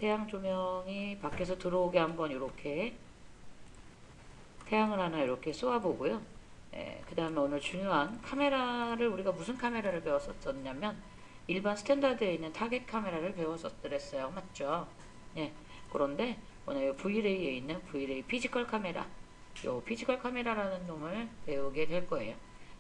태양 조명이 밖에서 들어오게 한번 이렇게 태양을 하나 이렇게 쏘아보고요. 그 다음에 오늘 중요한 카메라를 우리가 무슨 카메라를 배웠었냐면 일반 스탠다드에 있는 타겟 카메라를 배웠었더랬어요. 맞죠? 예. 그런데 오늘 V레이에 있는 V레이 피지컬 카메라, 요 피지컬 카메라라는 놈을 배우게 될 거예요.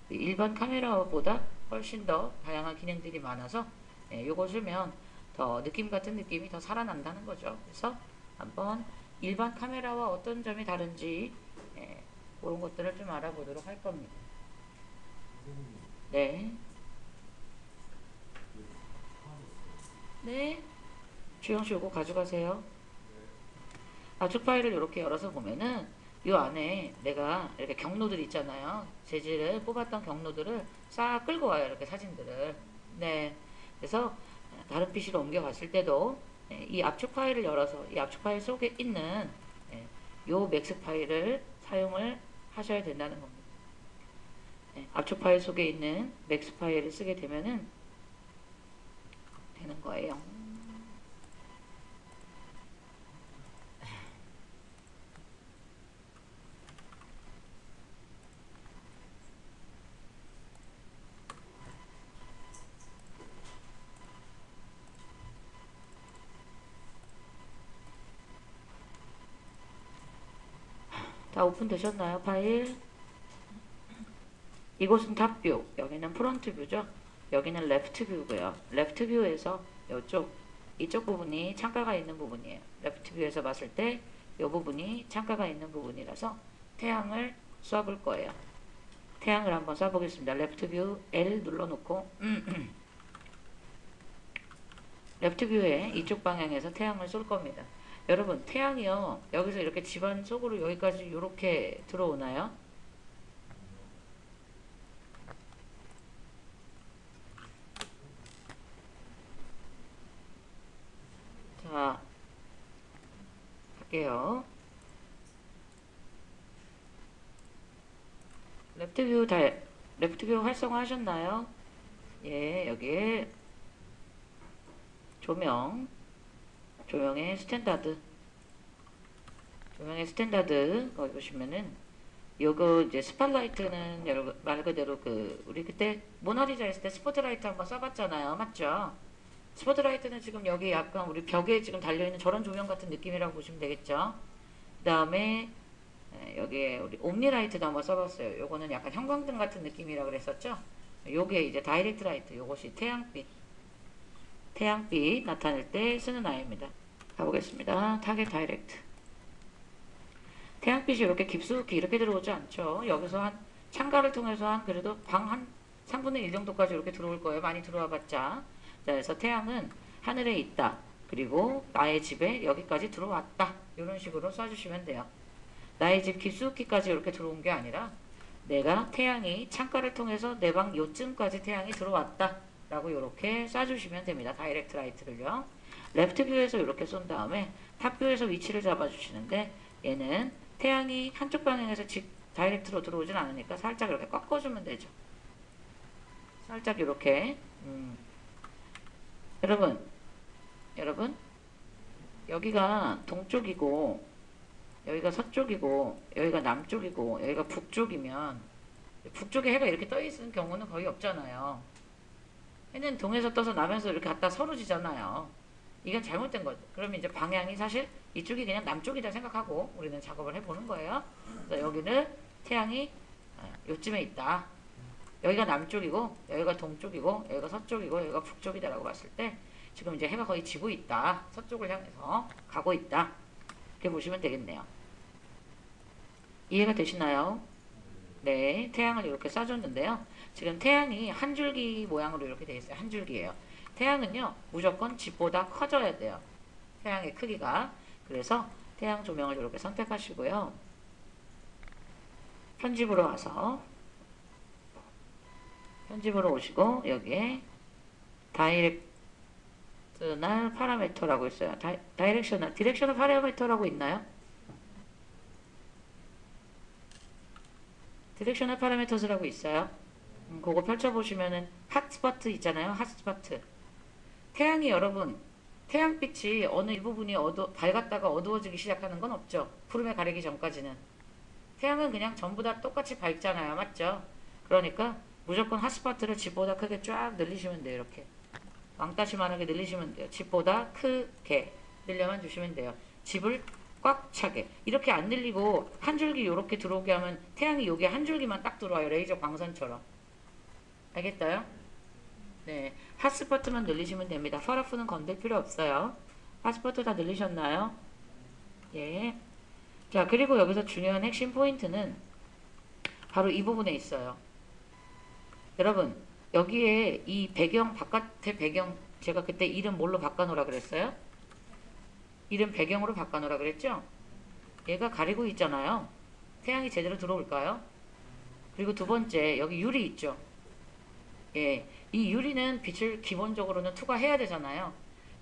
일반 카메라보다 훨씬 더 다양한 기능들이 많아서 요거 쓰면 더 느낌 같은 느낌이 더 살아난다는 거죠. 그래서 한번 일반 카메라와 어떤 점이 다른지 그런 것들을 좀 알아보도록 할 겁니다. 네. 네. 주영씨 요거 가져가세요. 압축 파일을 이렇게 열어서 보면은 요 안에 내가 이렇게 경로들 있잖아요. 재질을 뽑았던 경로들을 싹 끌고 와요. 이렇게 사진들을. 네. 그래서 다른 PC로 옮겨갔을 때도 이 압축 파일을 열어서 이 압축 파일 속에 있는 요 맥스 파일을 사용을 하셔야 된다는 겁니다. 압축 파일 속에 있는 맥스 파일을 쓰게 되면은 되는 거예요. 다 오픈되셨나요? 파일? 이곳은 탑뷰, 여기는 프론트 뷰죠. 여기는 레프트 뷰고요. 레프트 뷰에서 이쪽 부분이 창가가 있는 부분이에요. 레프트 뷰에서 봤을 때 이 부분이 창가가 있는 부분이라서 태양을 쏴볼 거예요. 태양을 한번 쏴보겠습니다. 레프트 뷰 L 눌러놓고 레프트 뷰에 이쪽 방향에서 태양을 쏠 겁니다. 여러분 태양이요 여기서 이렇게 집안 속으로 여기까지 이렇게 들어오나요? 자 갈게요. 레프트 뷰 활성화 하셨나요? 예, 여기에 조명의 스탠다드 거기 보시면은 요거 이제 스팟라이트는 여러분 말 그대로 우리 그때 모나리자 했을 때 스포트라이트 한번 써봤잖아요. 맞죠? 스포트라이트는 지금 여기 약간 우리 벽에 지금 달려있는 저런 조명 같은 느낌이라고 보시면 되겠죠. 그 다음에 여기에 우리 옴니라이트도 한번 써봤어요. 요거는 약간 형광등 같은 느낌이라고 그랬었죠. 요게 이제 다이렉트 라이트, 요것이 태양빛 나타낼 때 쓰는 아이입니다. 가보겠습니다. 타겟 다이렉트. 태양빛이 이렇게 깊숙이 이렇게 들어오지 않죠. 여기서 한 창가를 통해서 한 그래도 방 한 3분의 1 정도까지 이렇게 들어올 거예요. 많이 들어와 봤자. 자, 그래서 태양은 하늘에 있다. 그리고 나의 집에 여기까지 들어왔다. 이런 식으로 써주시면 돼요. 나의 집 깊숙이까지 이렇게 들어온 게 아니라 내가 태양이 창가를 통해서 내 방 요쯤까지 태양이 들어왔다. 라고 이렇게 쏴주시면 됩니다. 다이렉트 라이트를요. 레프트 뷰에서 이렇게 쏜 다음에 탑 뷰에서 위치를 잡아주시는데 얘는 태양이 한쪽 방향에서 다이렉트로 들어오진 않으니까 살짝 이렇게 꺾어주면 되죠. 살짝 이렇게 여러분 여기가 동쪽이고 여기가 서쪽이고 여기가 남쪽이고 여기가 북쪽이면 북쪽에 해가 이렇게 떠 있는 경우는 거의 없잖아요. 해는 동에서 떠서 남에서 이렇게 갖다 서로지잖아요. 이건 잘못된 거죠. 그러면 이제 방향이 사실 이쪽이 그냥 남쪽이다 생각하고 우리는 작업을 해보는 거예요. 그래서 여기는 태양이 요쯤에 있다. 여기가 남쪽이고 여기가 동쪽이고 여기가 서쪽이고 여기가 북쪽이다라고 봤을 때 지금 이제 해가 거의 지고 있다. 서쪽을 향해서 가고 있다. 이렇게 보시면 되겠네요. 이해가 되시나요? 네, 태양을 이렇게 쏴줬는데요. 지금 태양이 한 줄기 모양으로 이렇게 되어 있어요. 한 줄기예요. 태양은요, 무조건 집보다 커져야 돼요. 태양의 크기가. 그래서 태양 조명을 이렇게 선택하시고요. 편집으로 와서 편집으로 오시고 여기에 다이렉셔널 파라미터라고 있어요. 디렉셔널 파라미터라고 있나요? 디렉셔널 파라미터스라고 있어요. 그거 펼쳐보시면은 핫스팟 있잖아요. 핫스팟. 태양이 여러분 태양빛이 어느 일부분이 밝았다가 어두워지기 시작하는 건 없죠. 푸름에 가리기 전까지는. 태양은 그냥 전부 다 똑같이 밝잖아요. 맞죠? 그러니까 무조건 핫스팟을 집보다 크게 쫙 늘리시면 돼요. 이렇게. 왕따시만하게 늘리시면 돼요. 집보다 크게 늘려만 주시면 돼요. 집을 꽉 차게. 이렇게 안 늘리고 한 줄기 이렇게 들어오게 하면 태양이 여기에 한 줄기만 딱 들어와요. 레이저 광선처럼. 알겠어요? 네. 핫스팟만 늘리시면 됩니다. 파라프는 건들 필요 없어요. 핫스팟 다 늘리셨나요? 예. 자, 그리고 여기서 중요한 핵심 포인트는 바로 이 부분에 있어요. 여러분, 여기에 이 배경, 바깥의 배경, 제가 그때 이름 뭘로 바꿔놓으라 그랬어요? 이름 배경으로 바꿔놓으라 그랬죠? 얘가 가리고 있잖아요. 태양이 제대로 들어올까요? 그리고 두 번째, 여기 유리 있죠? 예, 이 유리는 빛을 기본적으로는 투과해야 되잖아요.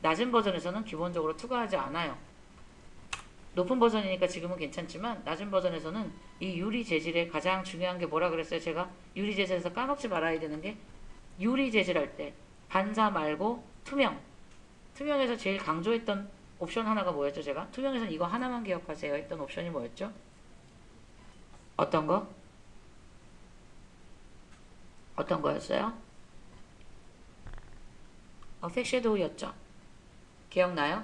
낮은 버전에서는 기본적으로 투과하지 않아요. 높은 버전이니까 지금은 괜찮지만 낮은 버전에서는 이 유리 재질의 가장 중요한 게 뭐라 그랬어요? 제가 유리 재질에서 까먹지 말아야 되는 게 유리 재질할 때 반사 말고 투명. 투명에서 제일 강조했던 옵션 하나가 뭐였죠? 제가 투명에서는 이거 하나만 기억하세요 했던 옵션이 뭐였죠? 어떤 거? 어떤 거였어요? 팩섀도우였죠. 기억나요?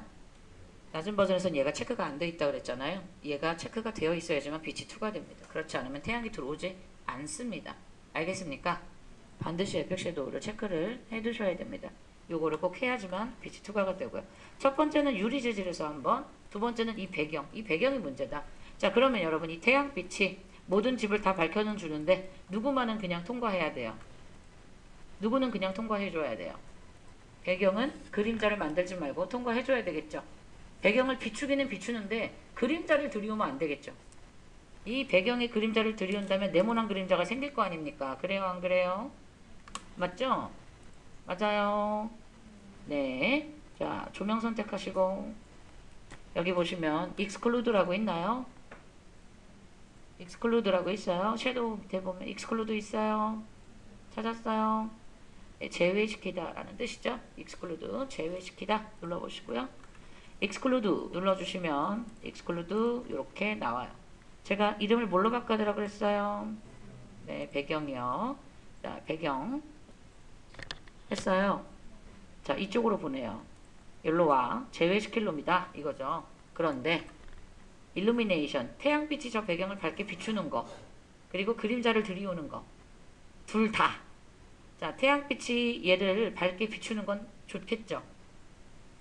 낮은 버전에서는 얘가 체크가 안 돼 있다 그랬잖아요. 얘가 체크가 되어 있어야지만 빛이 투과됩니다. 그렇지 않으면 태양이 들어오지 않습니다. 알겠습니까? 반드시 에펙 섀도우를 체크를 해 두셔야 됩니다. 요거를 꼭 해야지만 빛이 투과가 되고요. 첫 번째는 유리 재질에서 한번, 두 번째는 이 배경. 이 배경이 문제다. 자, 그러면 여러분 이 태양빛이 모든 집을 다 밝혀는 주는데 누구만은 그냥 통과해야 돼요. 누구는 그냥 통과해줘야 돼요. 배경은 그림자를 만들지 말고 통과해줘야 되겠죠. 배경을 비추기는 비추는데 그림자를 들이우면 안 되겠죠. 이 배경에 그림자를 들이운다면 네모난 그림자가 생길 거 아닙니까? 그래요, 안 그래요? 맞죠? 맞아요. 네. 자, 조명 선택하시고 여기 보시면 exclude라고 있나요? exclude라고 있어요. 섀도우 밑에 보면 exclude 있어요. 찾았어요. 네, 제외시키다 라는 뜻이죠. exclude 제외시키다 눌러보시고요. exclude 눌러주시면 exclude 이렇게 나와요. 제가 이름을 뭘로 바꿔드라 그랬어요? 네, 배경이요. 자, 배경 했어요. 자, 이쪽으로 보내요. 여기로 와. 제외시킬 놈이다. 이거죠. 그런데 일루미네이션, 태양빛이 저 배경을 밝게 비추는 거, 그리고 그림자를 들이우는 거, 둘 다. 자, 태양빛이 얘를 밝게 비추는 건 좋겠죠.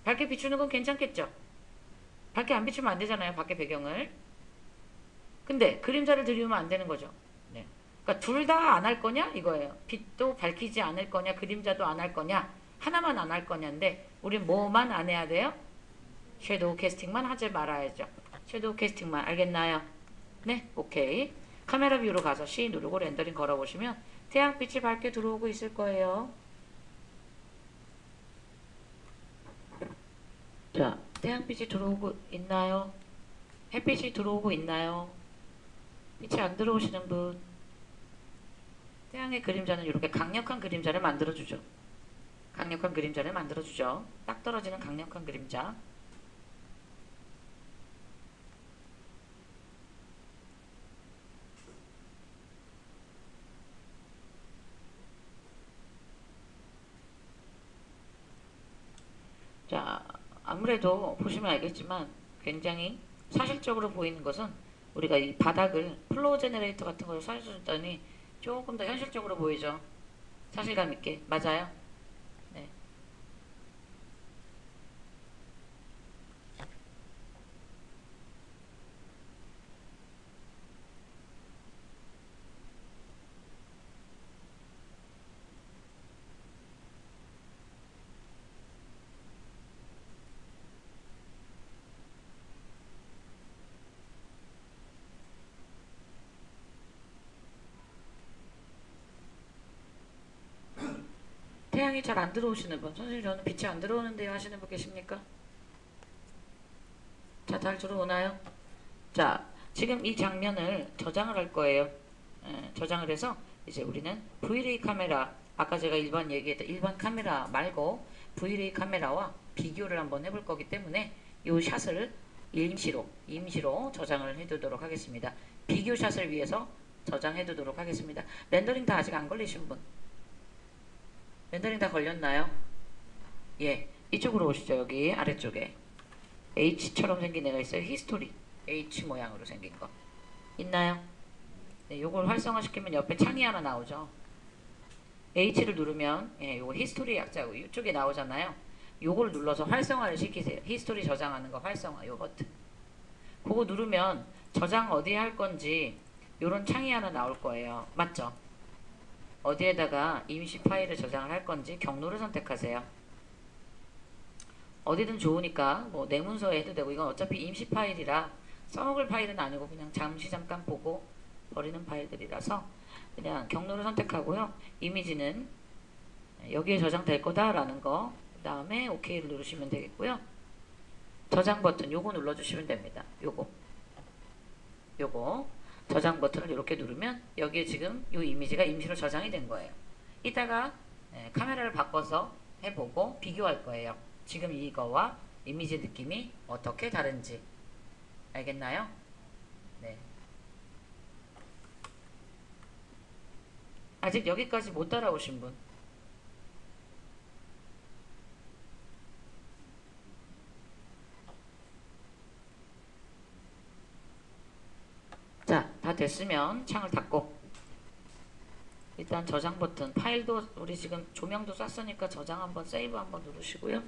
밝게 비추는 건 괜찮겠죠. 밝게 안 비추면 안 되잖아요. 밖에 배경을. 근데 그림자를 들이우면 안 되는 거죠. 네. 그러니까 둘 다 안 할 거냐 이거예요. 빛도 밝히지 않을 거냐, 그림자도 안 할 거냐, 하나만 안 할 거냐인데 우린 뭐만 안 해야 돼요? 섀도우 캐스팅만 하지 말아야죠. 섀도우 캐스팅만. 알겠나요? 네, 오케이. 카메라 뷰로 가서 C 누르고 렌더링 걸어보시면 태양빛이 밝게 들어오고 있을 거예요. 자, 태양빛이 들어오고 있나요? 햇빛이 들어오고 있나요? 빛이 안 들어오시는 분. 태양의 그림자는 이렇게 강력한 그림자를 만들어주죠. 강력한 그림자를 만들어주죠. 딱 떨어지는 강력한 그림자. 자, 아무래도 보시면 알겠지만 굉장히 사실적으로 보이는 것은 우리가 이 바닥을 플로우 제너레이터 같은 걸 사줬더니 조금 더 현실적으로 보이죠. 사실감 있게. 맞아요? 네. 태양이 잘 안 들어오시는 분. 선생님 저는 빛이 안 들어오는데요 하시는 분 계십니까? 자, 잘 들어오나요? 자, 지금 이 장면을 저장을 할 거예요. 저장을 해서 이제 우리는 V-ray 카메라, 아까 제가 일반 얘기했던 일반 카메라 말고 V-ray 카메라와 비교를 한번 해볼 거기 때문에 이 샷을 임시로 저장을 해두도록 하겠습니다. 비교 샷을 위해서 저장해두도록 하겠습니다. 렌더링 다 아직 안 걸리신 분? 렌더링 다 걸렸나요? 예, 이쪽으로 오시죠. 여기 아래쪽에 H처럼 생긴 애가 있어요. 히스토리 H 모양으로 생긴 거 있나요? 네, 요걸 활성화시키면 옆에 창이 하나 나오죠. H를 누르면 요거 히스토리 약자고 이쪽에 나오잖아요. 요걸 눌러서 활성화를 시키세요. 히스토리 저장하는 거 활성화 요 버튼. 그거 누르면 저장 어디에 할 건지 요런 창이 하나 나올 거예요. 맞죠? 어디에다가 임시 파일을 저장을 할 건지 경로를 선택하세요. 어디든 좋으니까 뭐 내 문서에 해도 되고 이건 어차피 임시 파일이라 써먹을 파일은 아니고 그냥 잠깐 보고 버리는 파일들이라서 그냥 경로를 선택하고요. 이미지는 여기에 저장될 거다라는 거 그 다음에 OK를 누르시면 되겠고요. 저장 버튼 요거 눌러주시면 됩니다. 요거 저장 버튼을 이렇게 누르면 여기에 지금 이 이미지가 임시로 저장이 된 거예요. 이따가 카메라를 바꿔서 해보고 비교할 거예요. 지금 이거와 이미지 느낌이 어떻게 다른지 알겠나요? 네. 아직 여기까지 못 따라오신 분? 자, 다 됐으면 창을 닫고 일단 저장 버튼 파일도 우리 지금 조명도 쐈으니까 저장 한번 세이브 한번 누르시고요.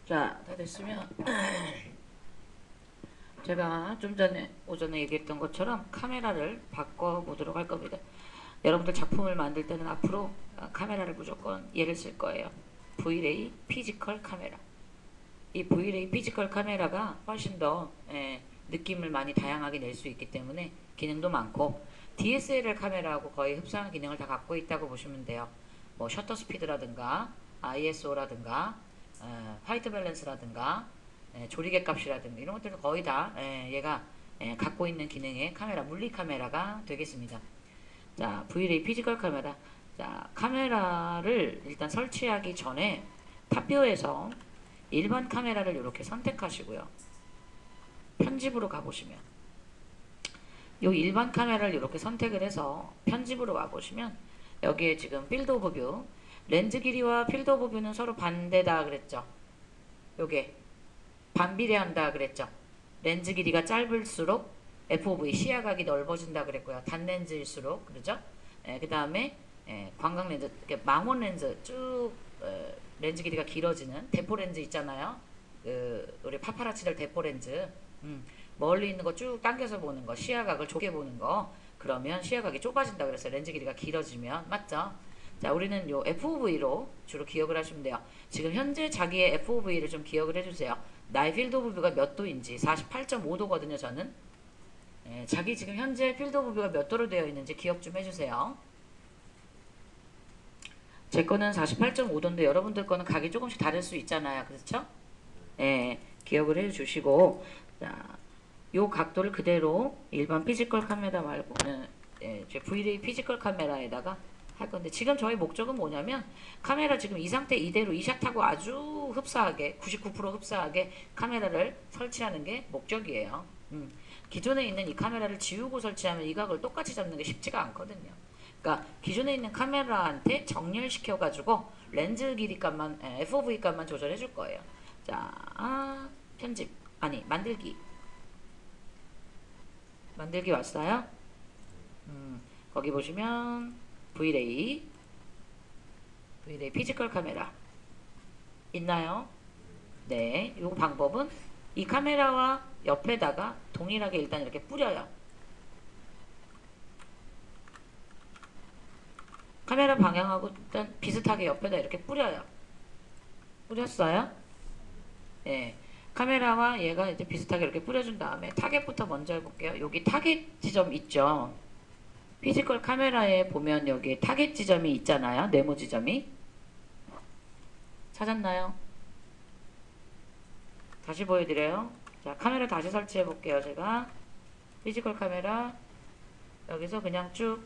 자, 다 됐으면 제가 좀 전에 오전에 얘기했던 것처럼 카메라를 바꿔보도록 할 겁니다. 여러분들 작품을 만들 때는 앞으로 카메라를 무조건 얘를 쓸 거예요. V-Ray 피지컬 카메라. 이 V-Ray 피지컬 카메라가 훨씬 더 느낌을 많이 다양하게 낼 수 있기 때문에 기능도 많고 DSLR 카메라하고 거의 흡사한 기능을 다 갖고 있다고 보시면 돼요. 뭐 셔터 스피드라든가 ISO라든가 화이트 밸런스라든가 조리개 값이라든가 이런 것들도 거의 다 얘가 갖고 있는 기능의 카메라, 물리 카메라가 되겠습니다. 자, V-Ray 피지컬 카메라. 자, 카메라를 일단 설치하기 전에 탑뷰에서 일반 카메라를 이렇게 선택하시고요. 편집으로 가보시면 이 일반 카메라를 이렇게 선택을 해서 편집으로 와보시면 여기에 지금 필드 오브 뷰 렌즈 길이와 필드 오브 뷰는 서로 반대다 그랬죠. 요게 반비례한다 그랬죠. 렌즈 길이가 짧을수록 FOV 시야각이 넓어진다 그랬고요. 단렌즈일수록 그러죠. 그 다음에 광각 렌즈, 망원 렌즈 쭉 렌즈 길이가 길어지는 대포 렌즈 있잖아요. 우리 파파라치들 대포렌즈, 멀리 있는 거 쭉 당겨서 보는 거, 시야각을 좁게 보는 거, 그러면 시야각이 좁아진다 그래서 렌즈 길이가 길어지면, 맞죠? 자, 우리는 요 FOV로 주로 기억을 하시면 돼요. 지금 현재 자기의 FOV를 좀 기억을 해주세요. 나의 필드 오브 뷰가 몇 도인지. 48.5도거든요 저는. 자기 지금 현재 필드 오브 뷰가 몇 도로 되어 있는지 기억 좀 해주세요. 제 거는 48.5도인데 여러분들 거는 각이 조금씩 다를 수 있잖아요. 그렇죠? 기억을 해주시고, 자, 요 각도를 그대로 일반 피지컬 카메라 말고는 제 V-ray 피지컬 카메라에다가 할 건데, 지금 저희 목적은 뭐냐면 카메라 지금 이 상태 이대로 이 샷하고 아주 흡사하게 99% 흡사하게 카메라를 설치하는 게 목적이에요. 기존에 있는 이 카메라를 지우고 설치하면 이 각을 똑같이 잡는 게 쉽지가 않거든요. 그러니까 기존에 있는 카메라한테 정렬시켜 가지고 렌즈 길이 값만 FOV 값만 조절해 줄 거예요. 자, 편집 아니 만들기 왔어요. 거기 보시면 V-ray 피지컬 카메라 있나요? 네, 요 방법은 이 카메라와 옆에다가 동일하게 일단 이렇게 뿌려요. 카메라 방향하고 일단 비슷하게 옆에다 이렇게 뿌려요. 뿌렸어요? 네. 카메라와 얘가 이제 비슷하게 이렇게 뿌려준 다음에 타겟부터 먼저 해볼게요. 여기 타겟 지점 있죠? 피지컬 카메라에 보면 여기 타겟 지점이 있잖아요. 네모 지점이. 찾았나요? 다시 보여드려요. 자, 카메라 다시 설치해 볼게요. 제가 피지컬 카메라 여기서 그냥 쭉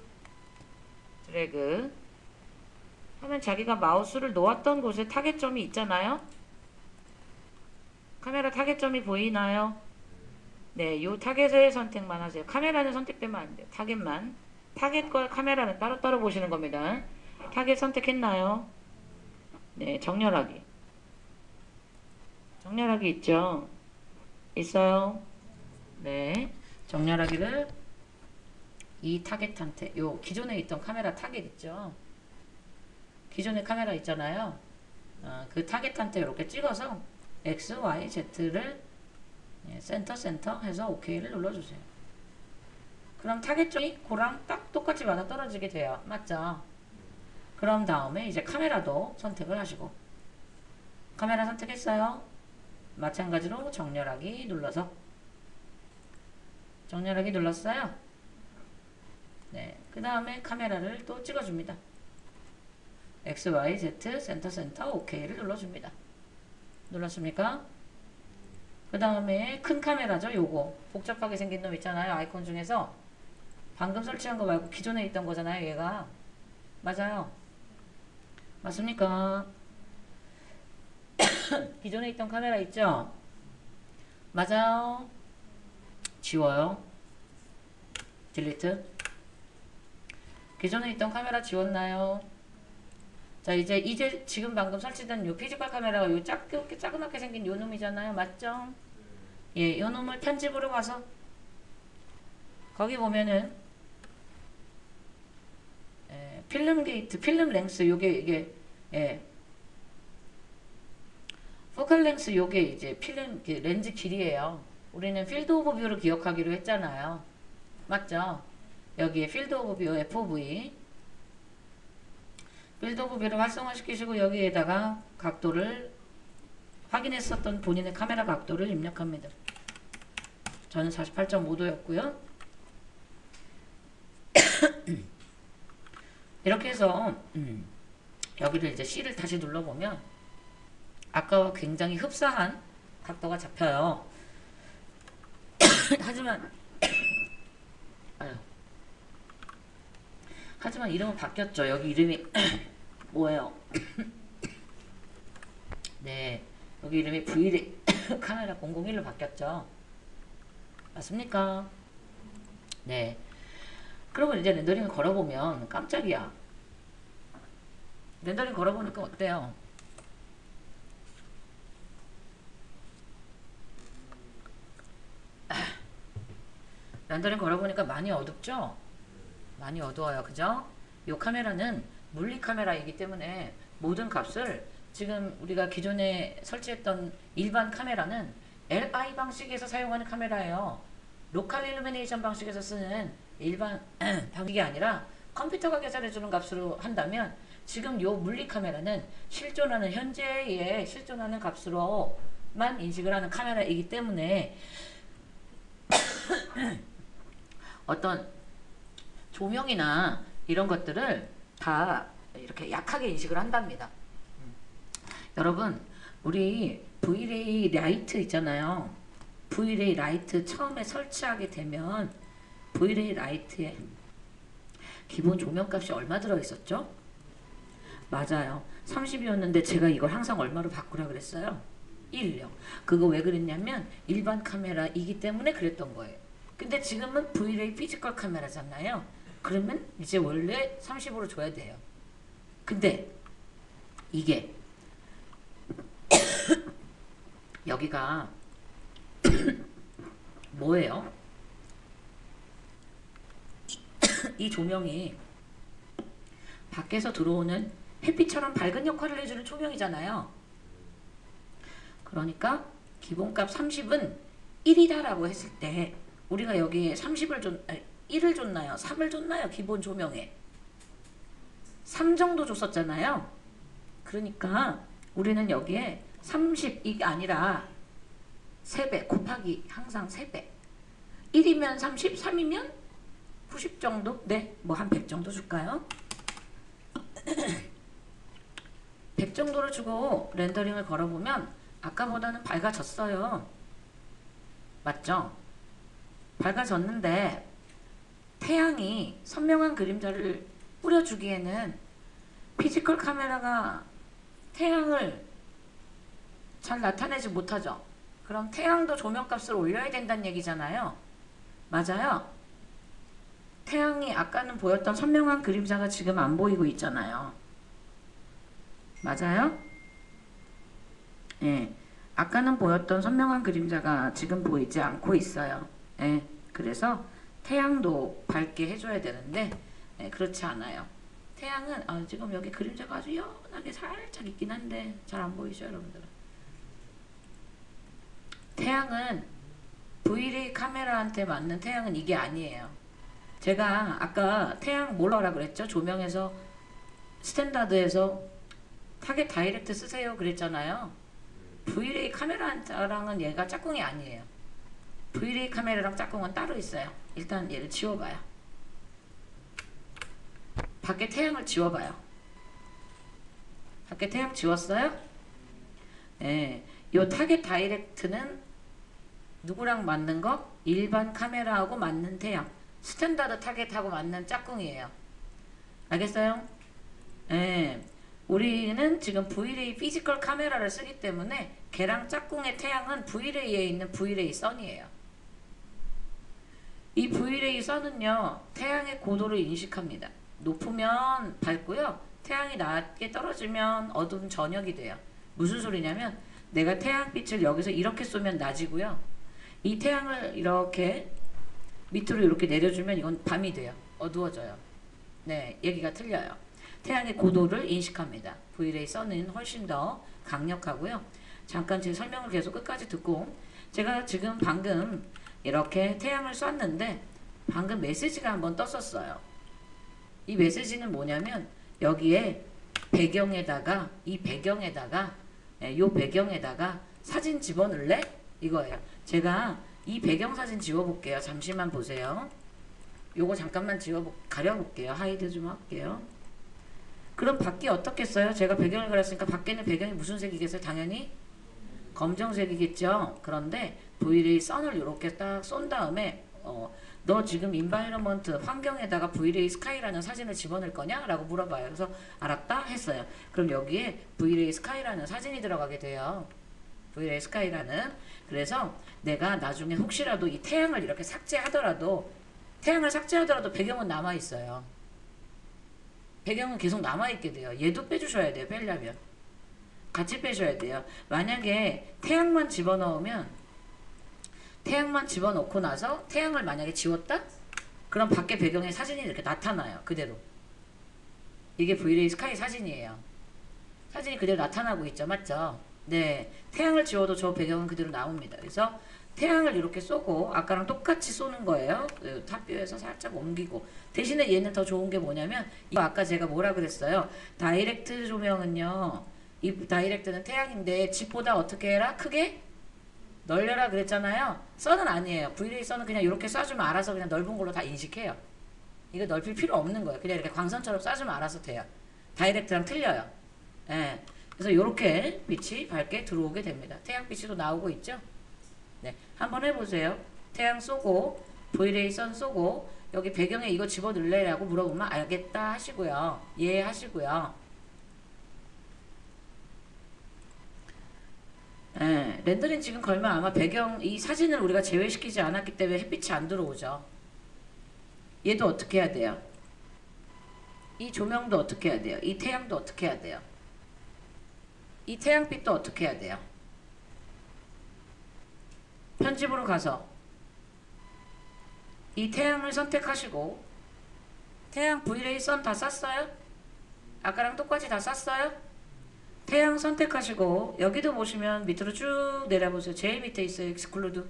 드래그 하면 자기가 마우스를 놓았던 곳에 타겟점이 있잖아요. 카메라 타겟점이 보이나요? 네, 요 타겟의 선택만 하세요. 카메라는 선택되면 안 돼요. 타겟만. 타겟과 카메라는 따로따로 보시는 겁니다. 타겟 선택했나요? 네, 정렬하기. 정렬하기 있죠? 있어요? 네. 정렬하기를 이 타겟한테, 요 기존에 있던 카메라 타겟 있죠? 기존에 카메라 있잖아요. 그 타겟한테 이렇게 찍어서 X, Y, Z를 센터 해서 OK를 눌러주세요. 그럼 타겟점이 그랑 딱 똑같이 맞아 떨어지게 돼요. 맞죠? 그럼 다음에 이제 카메라도 선택을 하시고, 카메라 선택했어요. 마찬가지로 정렬하기 눌러서 정렬하기 눌렀어요. 네, 그 다음에 카메라를 또 찍어줍니다. X, Y, Z, 센터, OK를 눌러줍니다. 눌렀습니까? 그 다음에 큰 카메라죠. 요거 복잡하게 생긴 놈 있잖아요. 아이콘 중에서 방금 설치한 거 말고 기존에 있던 거잖아요. 얘가 맞아요. 맞습니까? 기존에 있던 카메라 있죠? 맞아요. 지워요. 딜리트. 기존에 있던 카메라 지웠나요? 자, 이제 지금 방금 설치된 요 피지컬 카메라가 요 작게 생긴 요 놈이잖아요. 맞죠? 예, 요 놈을 편집으로 가서 거기 보면은 필름 게이트, 필름 랭스 이게 포컬 랭스 요게 이제 필름 렌즈 길이에요. 우리는 필드 오브 뷰를 기억하기로 했잖아요. 맞죠? 여기에 필드 오브 뷰 FOV 필드 오브 뷰를 활성화시키시고 여기에다가 각도를 확인했었던 본인의 카메라 각도를 입력합니다. 저는 48.5도였고요. 이렇게 해서 여기를 이제 C를 다시 눌러보면 아까와 굉장히 흡사한 각도가 잡혀요. 하지만 이름은 바뀌었죠. 여기 이름이 뭐예요? 네, 여기 이름이 V-ray 카메라 001로 바뀌었죠. 맞습니까? 네. 그러고 이제 렌더링을 걸어보면 깜짝이야. 렌더링 걸어보니까 어때요? 렌더링 걸어보니까 많이 어둡죠? 많이 어두워요. 그죠? 이 카메라는 물리 카메라이기 때문에 모든 값을 지금 우리가 기존에 설치했던 일반 카메라는 LI 방식에서 사용하는 카메라예요. 로컬 일루미네이션 방식에서 쓰는 일반 방식이 아니라 컴퓨터가 계산해주는 값으로 한다면 지금 요 물리 카메라는 실존하는 현재의 실존하는 값으로만 인식을 하는 카메라이기 때문에 어떤 조명이나 이런 것들을 다 이렇게 약하게 인식을 한답니다. 여러분 우리 V-ray 라이트 있잖아요. V-ray 라이트 처음에 설치하게 되면 V-ray 라이트에 기본 조명값이 얼마 들어있었죠? 맞아요. 30이었는데 제가 이걸 항상 얼마로 바꾸라 그랬어요? 1요. 그거 왜 그랬냐면 일반 카메라이기 때문에 그랬던 거예요. 근데 지금은 V-ray 피지컬 카메라잖아요. 그러면 이제 원래 30으로 줘야 돼요. 근데 이게 여기가 뭐예요? 이 조명이 밖에서 들어오는 햇빛처럼 밝은 역할을 해주는 조명이잖아요. 그러니까 기본값 30은 1이다라고 했을 때 우리가 여기에 1을 줬나요? 3을 줬나요? 기본 조명에 3 정도 줬었잖아요. 그러니까 우리는 여기에 30이 아니라 3배 곱하기 항상 3배 1이면 30, 3이면 90 정도? 네, 뭐 한 100 정도 줄까요? 100 정도를 주고 렌더링을 걸어보면 아까보다는 밝아졌어요. 맞죠? 밝아졌는데 태양이 선명한 그림자를 뿌려주기에는 피지컬 카메라가 태양을 잘 나타내지 못하죠. 그럼 태양도 조명값을 올려야 된다는 얘기잖아요. 맞아요. 태양이 아까는 보였던 선명한 그림자가 지금 안 보이고 있잖아요. 맞아요? 예. 아까는 보였던 선명한 그림자가 지금 보이지 않고 있어요. 예. 그래서 태양도 밝게 해줘야 되는데 그렇지 않아요. 태양은 지금 여기 그림자가 아주 연하게 살짝 있긴 한데 잘 안 보이죠 여러분들? 태양은 V-ray 카메라한테 맞는 태양은 이게 아니에요. 제가 아까 태양 뭘로 하라 그랬죠? 조명에서 스탠다드에서 타겟 다이렉트 쓰세요 그랬잖아요. V-ray 카메라랑은 얘가 짝꿍이 아니에요. V-ray 카메라랑 짝꿍은 따로 있어요. 일단 얘를 지워봐요. 밖에 태양을 지워봐요. 밖에 태양 지웠어요? 네. 요 타겟 다이렉트는 누구랑 맞는 거? 일반 카메라하고 맞는 태양. 스탠다드 타겟하고 맞는 짝꿍이에요. 알겠어요? 네. 우리는 지금 V-ray 피지컬 카메라를 쓰기 때문에 걔랑 짝꿍의 태양은 V-ray에 있는 V-ray 선이에요. 이 V-ray 선은요 태양의 고도를 인식합니다. 높으면 밝고요 태양이 낮게 떨어지면 어두운 저녁이 돼요. 무슨 소리냐면 내가 태양빛을 여기서 이렇게 쏘면 낮이고요 이 태양을 이렇게 밑으로 이렇게 내려주면 이건 밤이 돼요. 어두워져요. 네, 얘기가 틀려요. 태양의 고도를 인식합니다. V-ray 선은 훨씬 더 강력하고요. 잠깐 제 설명을 계속 끝까지 듣고 제가 지금 방금 이렇게 태양을 쐈는데 방금 메시지가 한번 떴었어요. 이 메시지는 뭐냐면 여기에 배경에다가 요 배경에다가 사진 집어넣을래? 이거예요. 제가 이 배경 사진 지워볼게요. 잠시만 보세요. 요거 잠깐만 가려볼게요. 하이드 좀 할게요. 그럼 밖이 어떻겠어요? 제가 배경을 그렸으니까 밖에는 배경이 무슨 색이겠어요? 당연히 검정색이겠죠. 그런데 V-ray 선을 이렇게 딱 쏜 다음에 너 지금 인바이러먼트 환경에다가 V-ray 스카이라는 사진을 집어넣을 거냐? 라고 물어봐요. 그래서 알았다 했어요. 그럼 여기에 V-ray 스카이라는 사진이 들어가게 돼요. V-ray 스카이라는. 그래서 내가 나중에 혹시라도 이 태양을 이렇게 삭제하더라도 배경은 남아있어요. 배경은 계속 남아있게 돼요. 얘도 빼주셔야 돼요. 빼려면 같이 빼셔야 돼요. 만약에 태양만 집어넣고 나서 태양을 만약에 지웠다? 그럼 밖에 배경에 사진이 이렇게 나타나요. 그대로. 이게 V-ray 스카이 사진이에요. 사진이 그대로 나타나고 있죠. 맞죠? 네. 태양을 지워도 저 배경은 그대로 나옵니다. 그래서 태양을 이렇게 쏘고 아까랑 똑같이 쏘는 거예요. 그 탑뷰에서 살짝 옮기고. 대신에 얘는 더 좋은 게 뭐냐면 이거 아까 제가 뭐라 그랬어요. 다이렉트 조명은요. 이 다이렉트는 태양인데 집보다 어떻게 해라? 크게 널려라 그랬잖아요. 선은 아니에요. V레이 선은 그냥 이렇게 쏴주면 알아서 그냥 넓은 걸로 다 인식해요. 이거 넓힐 필요 없는 거예요. 그냥 이렇게 광선처럼 쏴주면 알아서 돼요. 다이렉트랑 틀려요. 예. 그래서 이렇게 빛이 밝게 들어오게 됩니다. 태양빛이 또 나오고 있죠? 네. 한번 해보세요. 태양 쏘고, V레이 선 쏘고, 여기 배경에 이거 집어넣을래라고 물어보면 알겠다 하시고요. 예 하시고요. 예, 렌더링 지금 걸면 아마 배경, 이 사진을 우리가 제외시키지 않았기 때문에 햇빛이 안 들어오죠. 얘도 어떻게 해야 돼요? 이 조명도 어떻게 해야 돼요? 이 태양도 어떻게 해야 돼요? 이 태양빛도 어떻게 해야 돼요? 편집으로 가서 이 태양을 선택하시고 태양 V레이 선 다 쐈어요? 아까랑 똑같이 다 쐈어요? 태양 선택하시고 여기도 보시면 밑으로 쭉 내려보세요. 제일 밑에 있어요. 익스클루드.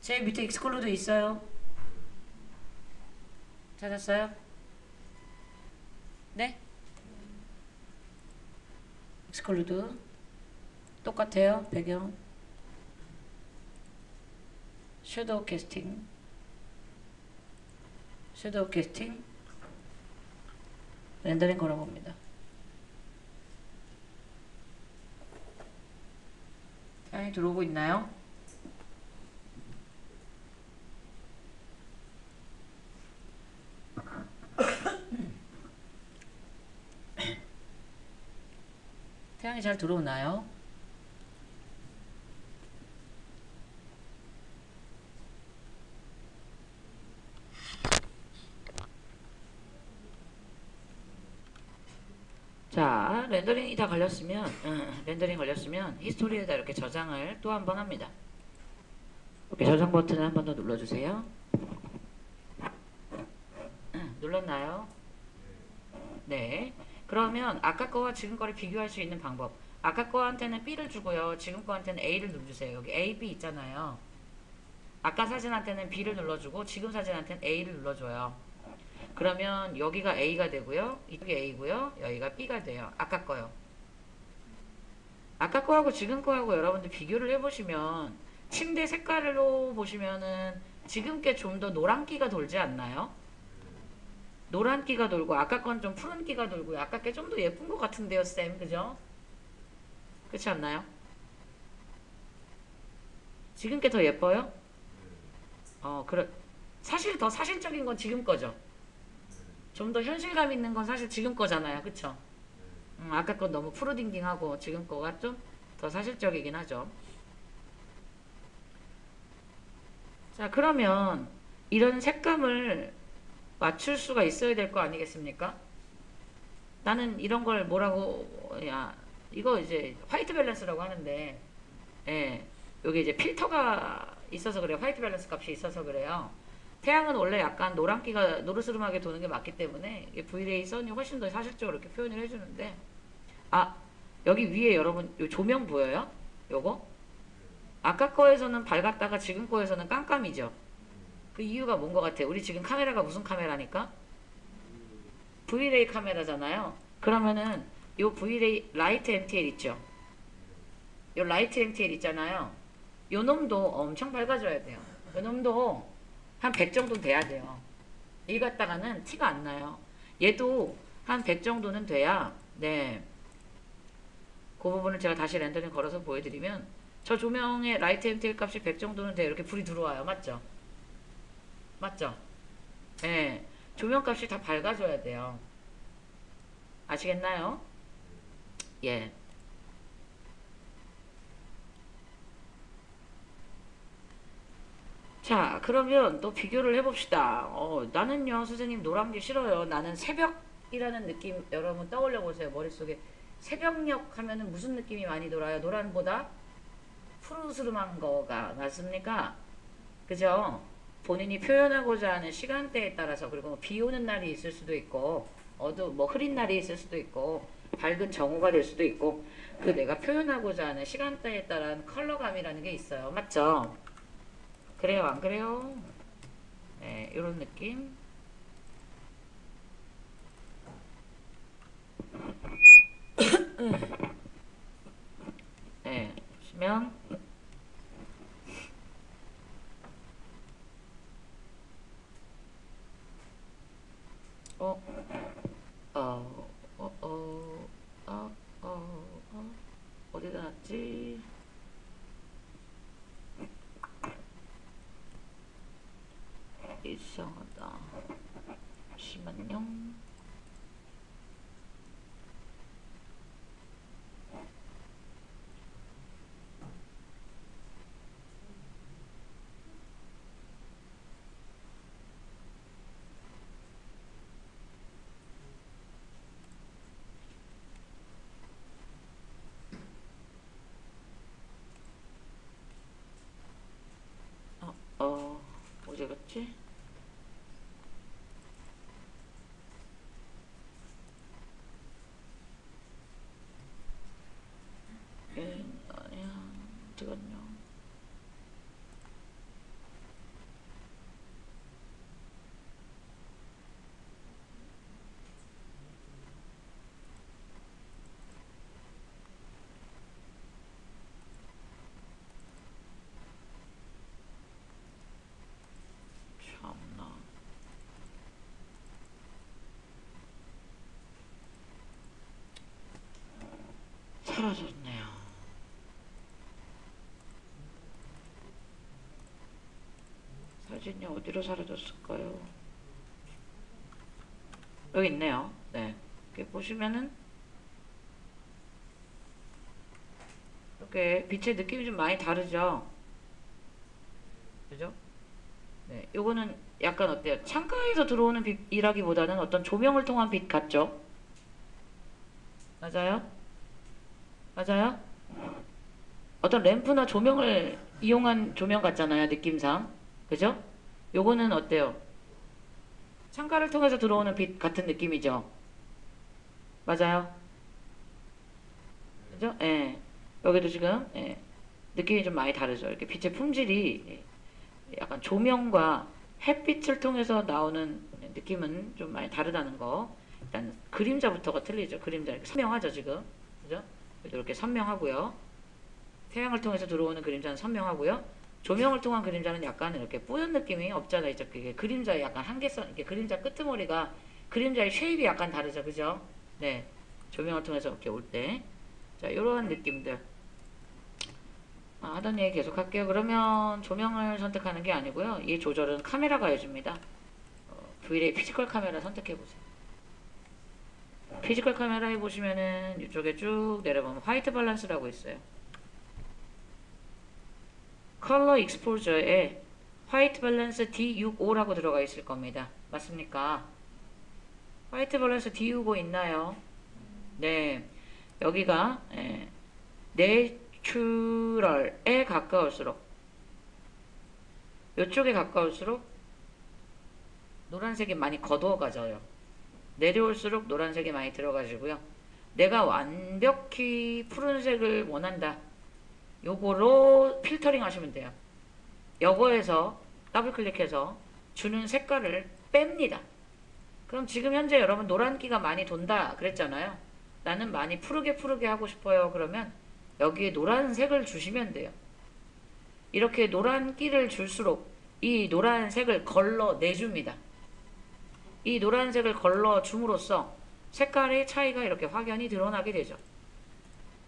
제일 밑에 익스클루드 있어요. 찾았어요? 네? 익스클루드 똑같아요. 배경 섀도우 캐스팅 섀도우 캐스팅 렌더링 걸어봅니다. 태양이 들어오고 있나요? 태양이 잘 들어오나요? 자, 렌더링이 다 걸렸으면 렌더링 걸렸으면 히스토리에다 이렇게 저장을 또 한 번 합니다. 이렇게 저장 버튼을 한 번 더 눌러주세요. 눌렀나요? 네. 그러면 아까 거와 지금 거를 비교할 수 있는 방법. 아까 거한테는 B를 주고요. 지금 거한테는 A를 눌러주세요. 여기 A, B 있잖아요. 아까 사진한테는 B를 눌러주고 지금 사진한테는 A를 눌러줘요. 그러면 여기가 A가 되고요. 이쪽이 A고요. 여기가 B가 돼요. 아까 거요. 아까 거하고 지금 거하고 여러분들 비교를 해보시면 침대 색깔로 보시면은 지금 게 좀 더 노란기가 돌지 않나요? 노란기가 돌고 아까 건 좀 푸른기가 돌고 아까 게 좀 더 예쁜 것 같은데요, 쌤. 그죠? 그렇지 않나요? 지금 게 더 예뻐요? 그래. 사실 더 사실적인 건 지금 거죠. 좀 더 현실감 있는 건 사실 지금 거잖아요. 그쵸? 아까 건 너무 푸르딩딩하고 지금 거가 좀 더 사실적이긴 하죠. 자, 그러면 이런 색감을 맞출 수가 있어야 될 거 아니겠습니까? 나는 이런 걸 뭐라고, 야, 이거 이제 화이트 밸런스라고 하는데, 예, 여기 이제 필터가 있어서 그래요. 화이트 밸런스 값이 있어서 그래요. 태양은 원래 약간 노란기가 노르스름하게 도는 게 맞기 때문에 V레이 선이 훨씬 더 사실적으로 이렇게 표현을 해주는데, 여기 위에 여러분 요 조명 보여요? 요거? 아까 거에서는 밝았다가 지금 거에서는 깜깜이죠. 그 이유가 뭔 것 같아요? 우리 지금 카메라가 무슨 카메라니까? V레이 카메라잖아요. 그러면은 요 V레이 라이트 MTL 있죠? 요 라이트 MTL 있잖아요. 요 놈도 엄청 밝아져야 돼요. 요 놈도 한 100 정도는 돼야 돼요. 이 갖다가는 티가 안 나요. 얘도 한 100 정도는 돼야, 네. 그 부분을 제가 다시 렌더링 걸어서 보여드리면 저 조명의 라이트 MTL 값이 100 정도는 돼야 이렇게 불이 들어와요. 맞죠? 맞죠? 네. 조명 값이 다 밝아져야 돼요. 아시겠나요? 예. 자, 그러면 또 비교를 해봅시다. 나는요, 선생님 노란 게 싫어요. 나는 새벽이라는 느낌, 여러분 떠올려 보세요. 머릿속에. 새벽녘 하면은 무슨 느낌이 많이 돌아요? 노란보다 푸르스름한 거가 맞습니까? 그죠? 본인이 표현하고자 하는 시간대에 따라서, 그리고 비 오는 날이 있을 수도 있고, 뭐 흐린 날이 있을 수도 있고, 밝은 정오가 될 수도 있고 그 내가 표현하고자 하는 시간대에 따른 컬러감이라는 게 있어요. 맞죠? 그래요, 안 그래요? 네, 이런 느낌. 네, 보시면 어, 어, 어, 어, 어디다 놨지? 이상하다. 잠시만요. 어디 갔지? 아니야, 어디 갔냐? 참나. 사라졌네요. 사진이 어디로 사라졌을까요? 여기 있네요. 네. 이렇게 보시면은 이렇게 빛의 느낌이 좀 많이 다르죠? 그죠? 네. 요거는 약간 어때요? 창가에서 들어오는 빛이라기보다는 어떤 조명을 통한 빛 같죠? 맞아요? 맞아요? 어떤 램프나 조명을 이용한 조명 같잖아요, 느낌상. 그죠? 요거는 어때요? 창가를 통해서 들어오는 빛 같은 느낌이죠? 맞아요? 그죠? 예. 여기도 지금, 예. 느낌이 좀 많이 다르죠? 이렇게 빛의 품질이 예, 약간 조명과 햇빛을 통해서 나오는 느낌은 좀 많이 다르다는 거. 일단 그림자부터가 틀리죠. 그림자 이렇게 선명하죠, 지금. 그죠? 이렇게 선명하고요. 태양을 통해서 들어오는 그림자는 선명하고요. 조명을 통한 그림자는 약간 이렇게 뿌연 느낌이 없잖아요. 이게 그림자의 약간 한계선, 이렇게 그림자 끄트머리가 그림자의 쉐입이 약간 다르죠. 그죠? 네. 조명을 통해서 이렇게 올 때. 자, 이런 느낌들. 하던 얘기 계속 할게요. 그러면 조명을 선택하는 게 아니고요. 이 조절은 카메라가 해줍니다. V-ray 피지컬 카메라 선택해보세요. 피지컬 카메라에 보시면은 이쪽에 쭉 내려보면 화이트 밸런스라고 있어요. 컬러 익스포저에 화이트 밸런스 D65라고 들어가 있을 겁니다. 맞습니까? 화이트 밸런스 D65 있나요? 네. 여기가 내추럴에 가까울수록 이쪽에 가까울수록 노란색이 많이 거두어가져요. 내려올수록 노란색이 많이 들어가지고요. 내가 완벽히 푸른색을 원한다. 요거로 필터링 하시면 돼요. 요거에서 더블 클릭해서 주는 색깔을 뺍니다. 그럼 지금 현재 여러분 노란기가 많이 돈다 그랬잖아요. 나는 많이 푸르게 하고 싶어요. 그러면 여기에 노란색을 주시면 돼요. 이렇게 노란기를 줄수록 이 노란색을 걸러내줍니다. 이 노란색을 걸러줌으로써 색깔의 차이가 이렇게 확연히 드러나게 되죠.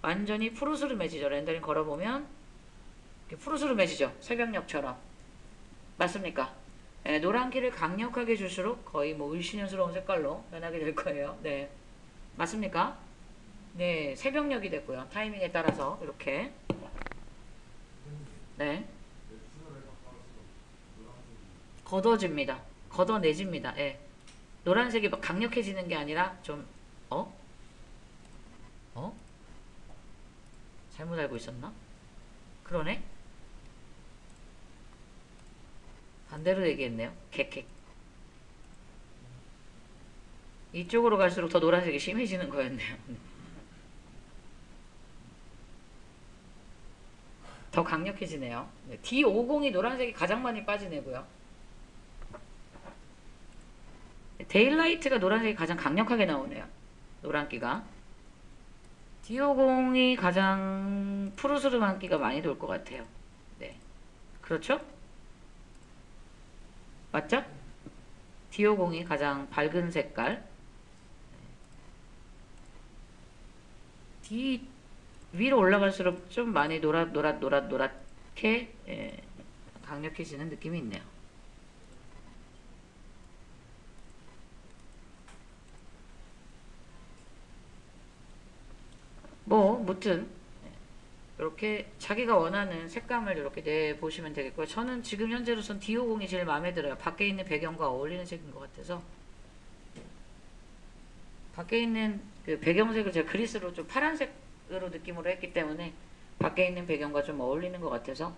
완전히 푸르스름해지죠. 렌더링 걸어보면 푸르스름해지죠. 새벽녘처럼. 맞습니까? 네, 노란기를 강력하게 줄수록 거의 뭐 을씨년스러운 색깔로 변하게 될 거예요. 네. 맞습니까? 네, 새벽녘이 됐고요. 타이밍에 따라서 이렇게. 네. 걷어집니다. 걷어내집니다. 예. 노란색이 막 강력해지는 게 아니라 좀 어? 어? 잘못 알고 있었나? 그러네? 반대로 얘기했네요. 객객. 이쪽으로 갈수록 더 노란색이 심해지는 거였네요. 더 강력해지네요. 네, D50이 노란색이 가장 많이 빠진 애고요. 데일라이트가 노란색이 가장 강력하게 나오네요. 노란기가. D50이 가장 푸르스름한기가 많이 돌 것 같아요. 네. 그렇죠? 맞죠? D50이 가장 밝은 색깔. D 위로 올라갈수록 좀 많이 노랗게 강력해지는 느낌이 있네요. 뭐 무튼 이렇게 자기가 원하는 색감을 이렇게 내보시면 되겠고요. 저는 지금 현재로선 D50이 제일 마음에 들어요. 밖에 있는 배경과 어울리는 색인 것 같아서. 밖에 있는 그 배경색을 제가 그리스로 좀 파란색으로 느낌으로 했기 때문에 밖에 있는 배경과 좀 어울리는 것 같아서.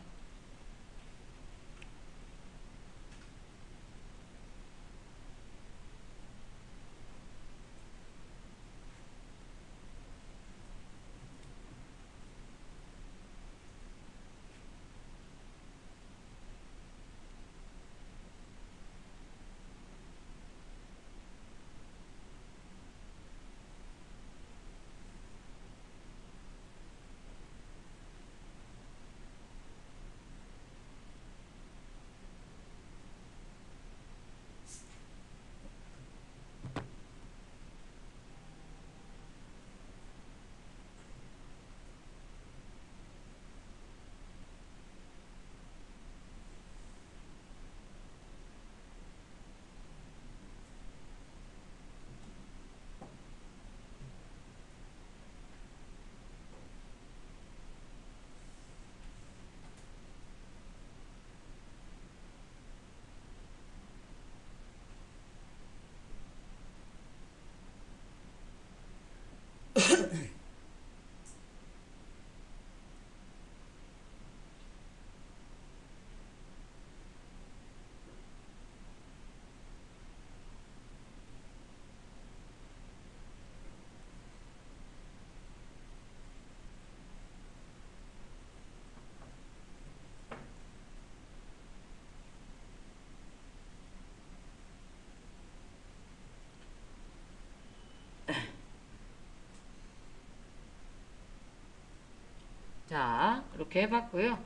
자, 이렇게 해봤고요.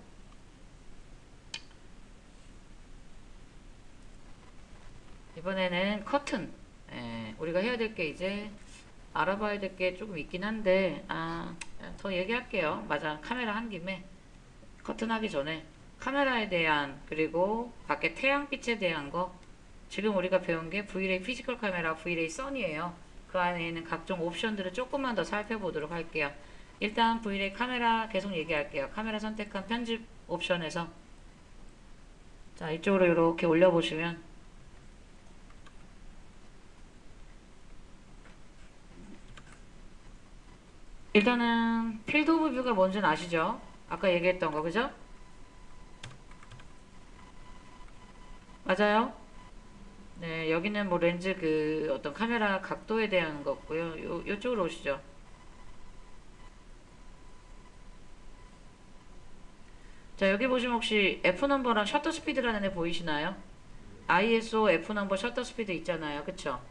이번에는 커튼. 우리가 해야 될 게 이제 알아봐야 될 게 조금 있긴 한데, 더 얘기할게요. 맞아. 카메라 한 김에 커튼 하기 전에 카메라에 대한, 그리고 밖에 태양빛에 대한 거, 지금 우리가 배운 게 V-ray 피지컬 카메라, V-ray 선이에요. 그 안에 있는 각종 옵션들을 조금만 더 살펴보도록 할게요. 일단 V-ray 카메라 계속 얘기할게요. 카메라 선택한 편집 옵션에서, 자, 이쪽으로 이렇게 올려보시면 일단은 필드 오브 뷰가 뭔지는 아시죠? 아까 얘기했던 거, 그죠? 맞아요? 네, 여기는 뭐 렌즈 그 어떤 카메라 각도에 대한 거고요. 요쪽으로 오시죠. 자, 여기 보시면 혹시 F 넘버랑 셔터 스피드라는 애 보이시나요? ISO F 넘버 셔터 스피드 있잖아요. 그쵸?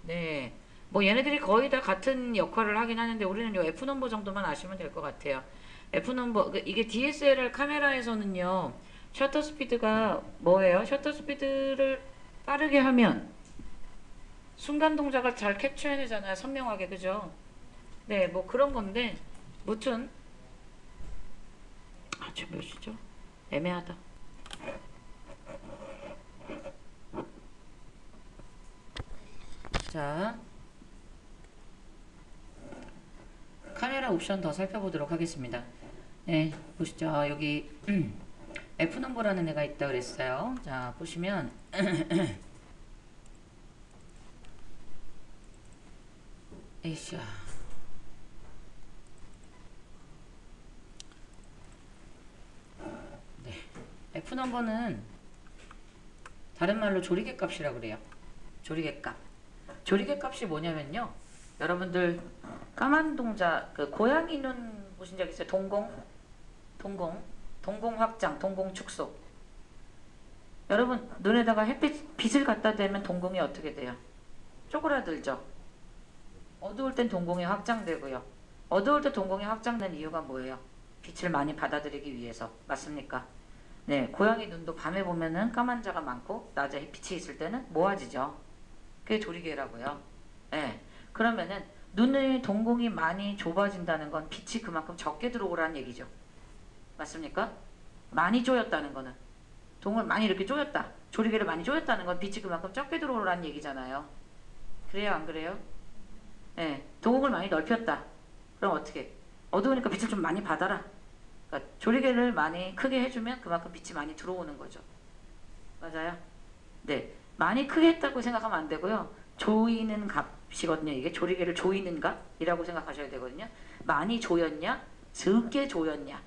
네. 뭐 얘네들이 거의 다 같은 역할을 하긴 하는데 우리는 요 F 넘버 정도만 아시면 될 것 같아요. F 넘버, 이게 DSLR 카메라에서는요, 셔터 스피드가 뭐예요? 셔터 스피드를 빠르게 하면 순간 동작을 잘 캡처해내잖아요. 선명하게, 그죠? 네, 뭐 그런 건데, 무튼, 지금 몇 시죠? 애매하다. 자, 카메라 옵션 더 살펴보도록 하겠습니다. 네, 보시죠. 여기 F 넘버라는 애가 있다 그랬어요. 자, 보시면 에이샤. 네, F 넘버는 다른 말로 조리개 값이라고 그래요. 조리개 값. 조리개 값이 뭐냐면요. 여러분들 까만 동자, 그 고양이 눈 보신 적 있어요? 동공? 동공 확장, 동공 축소. 여러분 눈에다가 빛을 갖다 대면 동공이 어떻게 돼요? 쪼그라들죠. 어두울 땐 동공이 확장되고요. 어두울 때 동공이 확장된 이유가 뭐예요? 빛을 많이 받아들이기 위해서. 맞습니까? 네, 고양이 눈도 밤에 보면은 까만 자가 많고 낮에 빛이 있을 때는 모아지죠. 그게 조리개라고요. 네, 그러면은 눈의 동공이 많이 좁아진다는 건 빛이 그만큼 적게 들어오라는 얘기죠. 맞습니까? 많이 조였다는 거는 동을 많이 이렇게 조였다. 조리개를 많이 조였다는 건 빛이 그만큼 적게 들어오라는 얘기잖아요. 그래요, 안 그래요? 네, 동공을 많이 넓혔다. 그럼 어떻게? 어두우니까 빛을 좀 많이 받아라. 그러니까 조리개를 많이 크게 해주면 그만큼 빛이 많이 들어오는 거죠. 맞아요? 네, 많이 크게 했다고 생각하면 안 되고요. 조이는 값이거든요. 이게 조리개를 조이는 값이라고 생각하셔야 되거든요. 많이 조였냐? 적게 조였냐?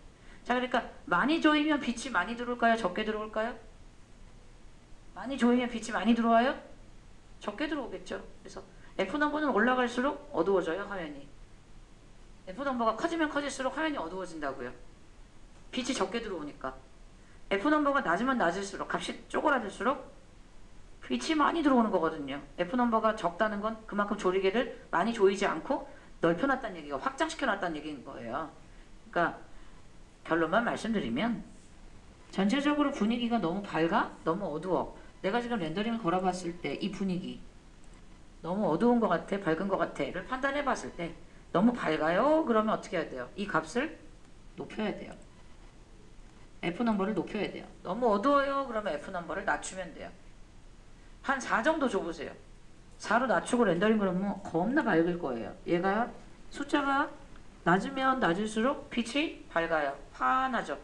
자, 그러니까 많이 조이면 빛이 많이 들어올까요? 적게 들어올까요? 많이 조이면 빛이 많이 들어와요? 적게 들어오겠죠. 그래서 F넘버는 올라갈수록 어두워져요, 화면이. F넘버가 커지면 커질수록 화면이 어두워진다고요. 빛이 적게 들어오니까. F넘버가 낮으면 낮을수록, 값이 쪼그라들수록 빛이 많이 들어오는 거거든요. F넘버가 적다는 건 그만큼 조리개를 많이 조이지 않고 넓혀놨다는 얘기가, 확장시켜놨다는 얘기인 거예요. 그러니까 결론만 말씀드리면 전체적으로 분위기가 너무 밝아? 너무 어두워? 내가 지금 렌더링을 걸어봤을 때 이 분위기 너무 어두운 것 같아? 밝은 것 같아?를 판단해봤을 때 너무 밝아요? 그러면 어떻게 해야 돼요? 이 값을 높여야 돼요. F넘버를 높여야 돼요. 너무 어두워요? 그러면 F넘버를 낮추면 돼요. 한 4 정도 줘보세요. 4로 낮추고 렌더링 그러면 겁나 밝을 거예요. 얘가 숫자가 낮으면 낮을수록 빛이 밝아요. 환하죠.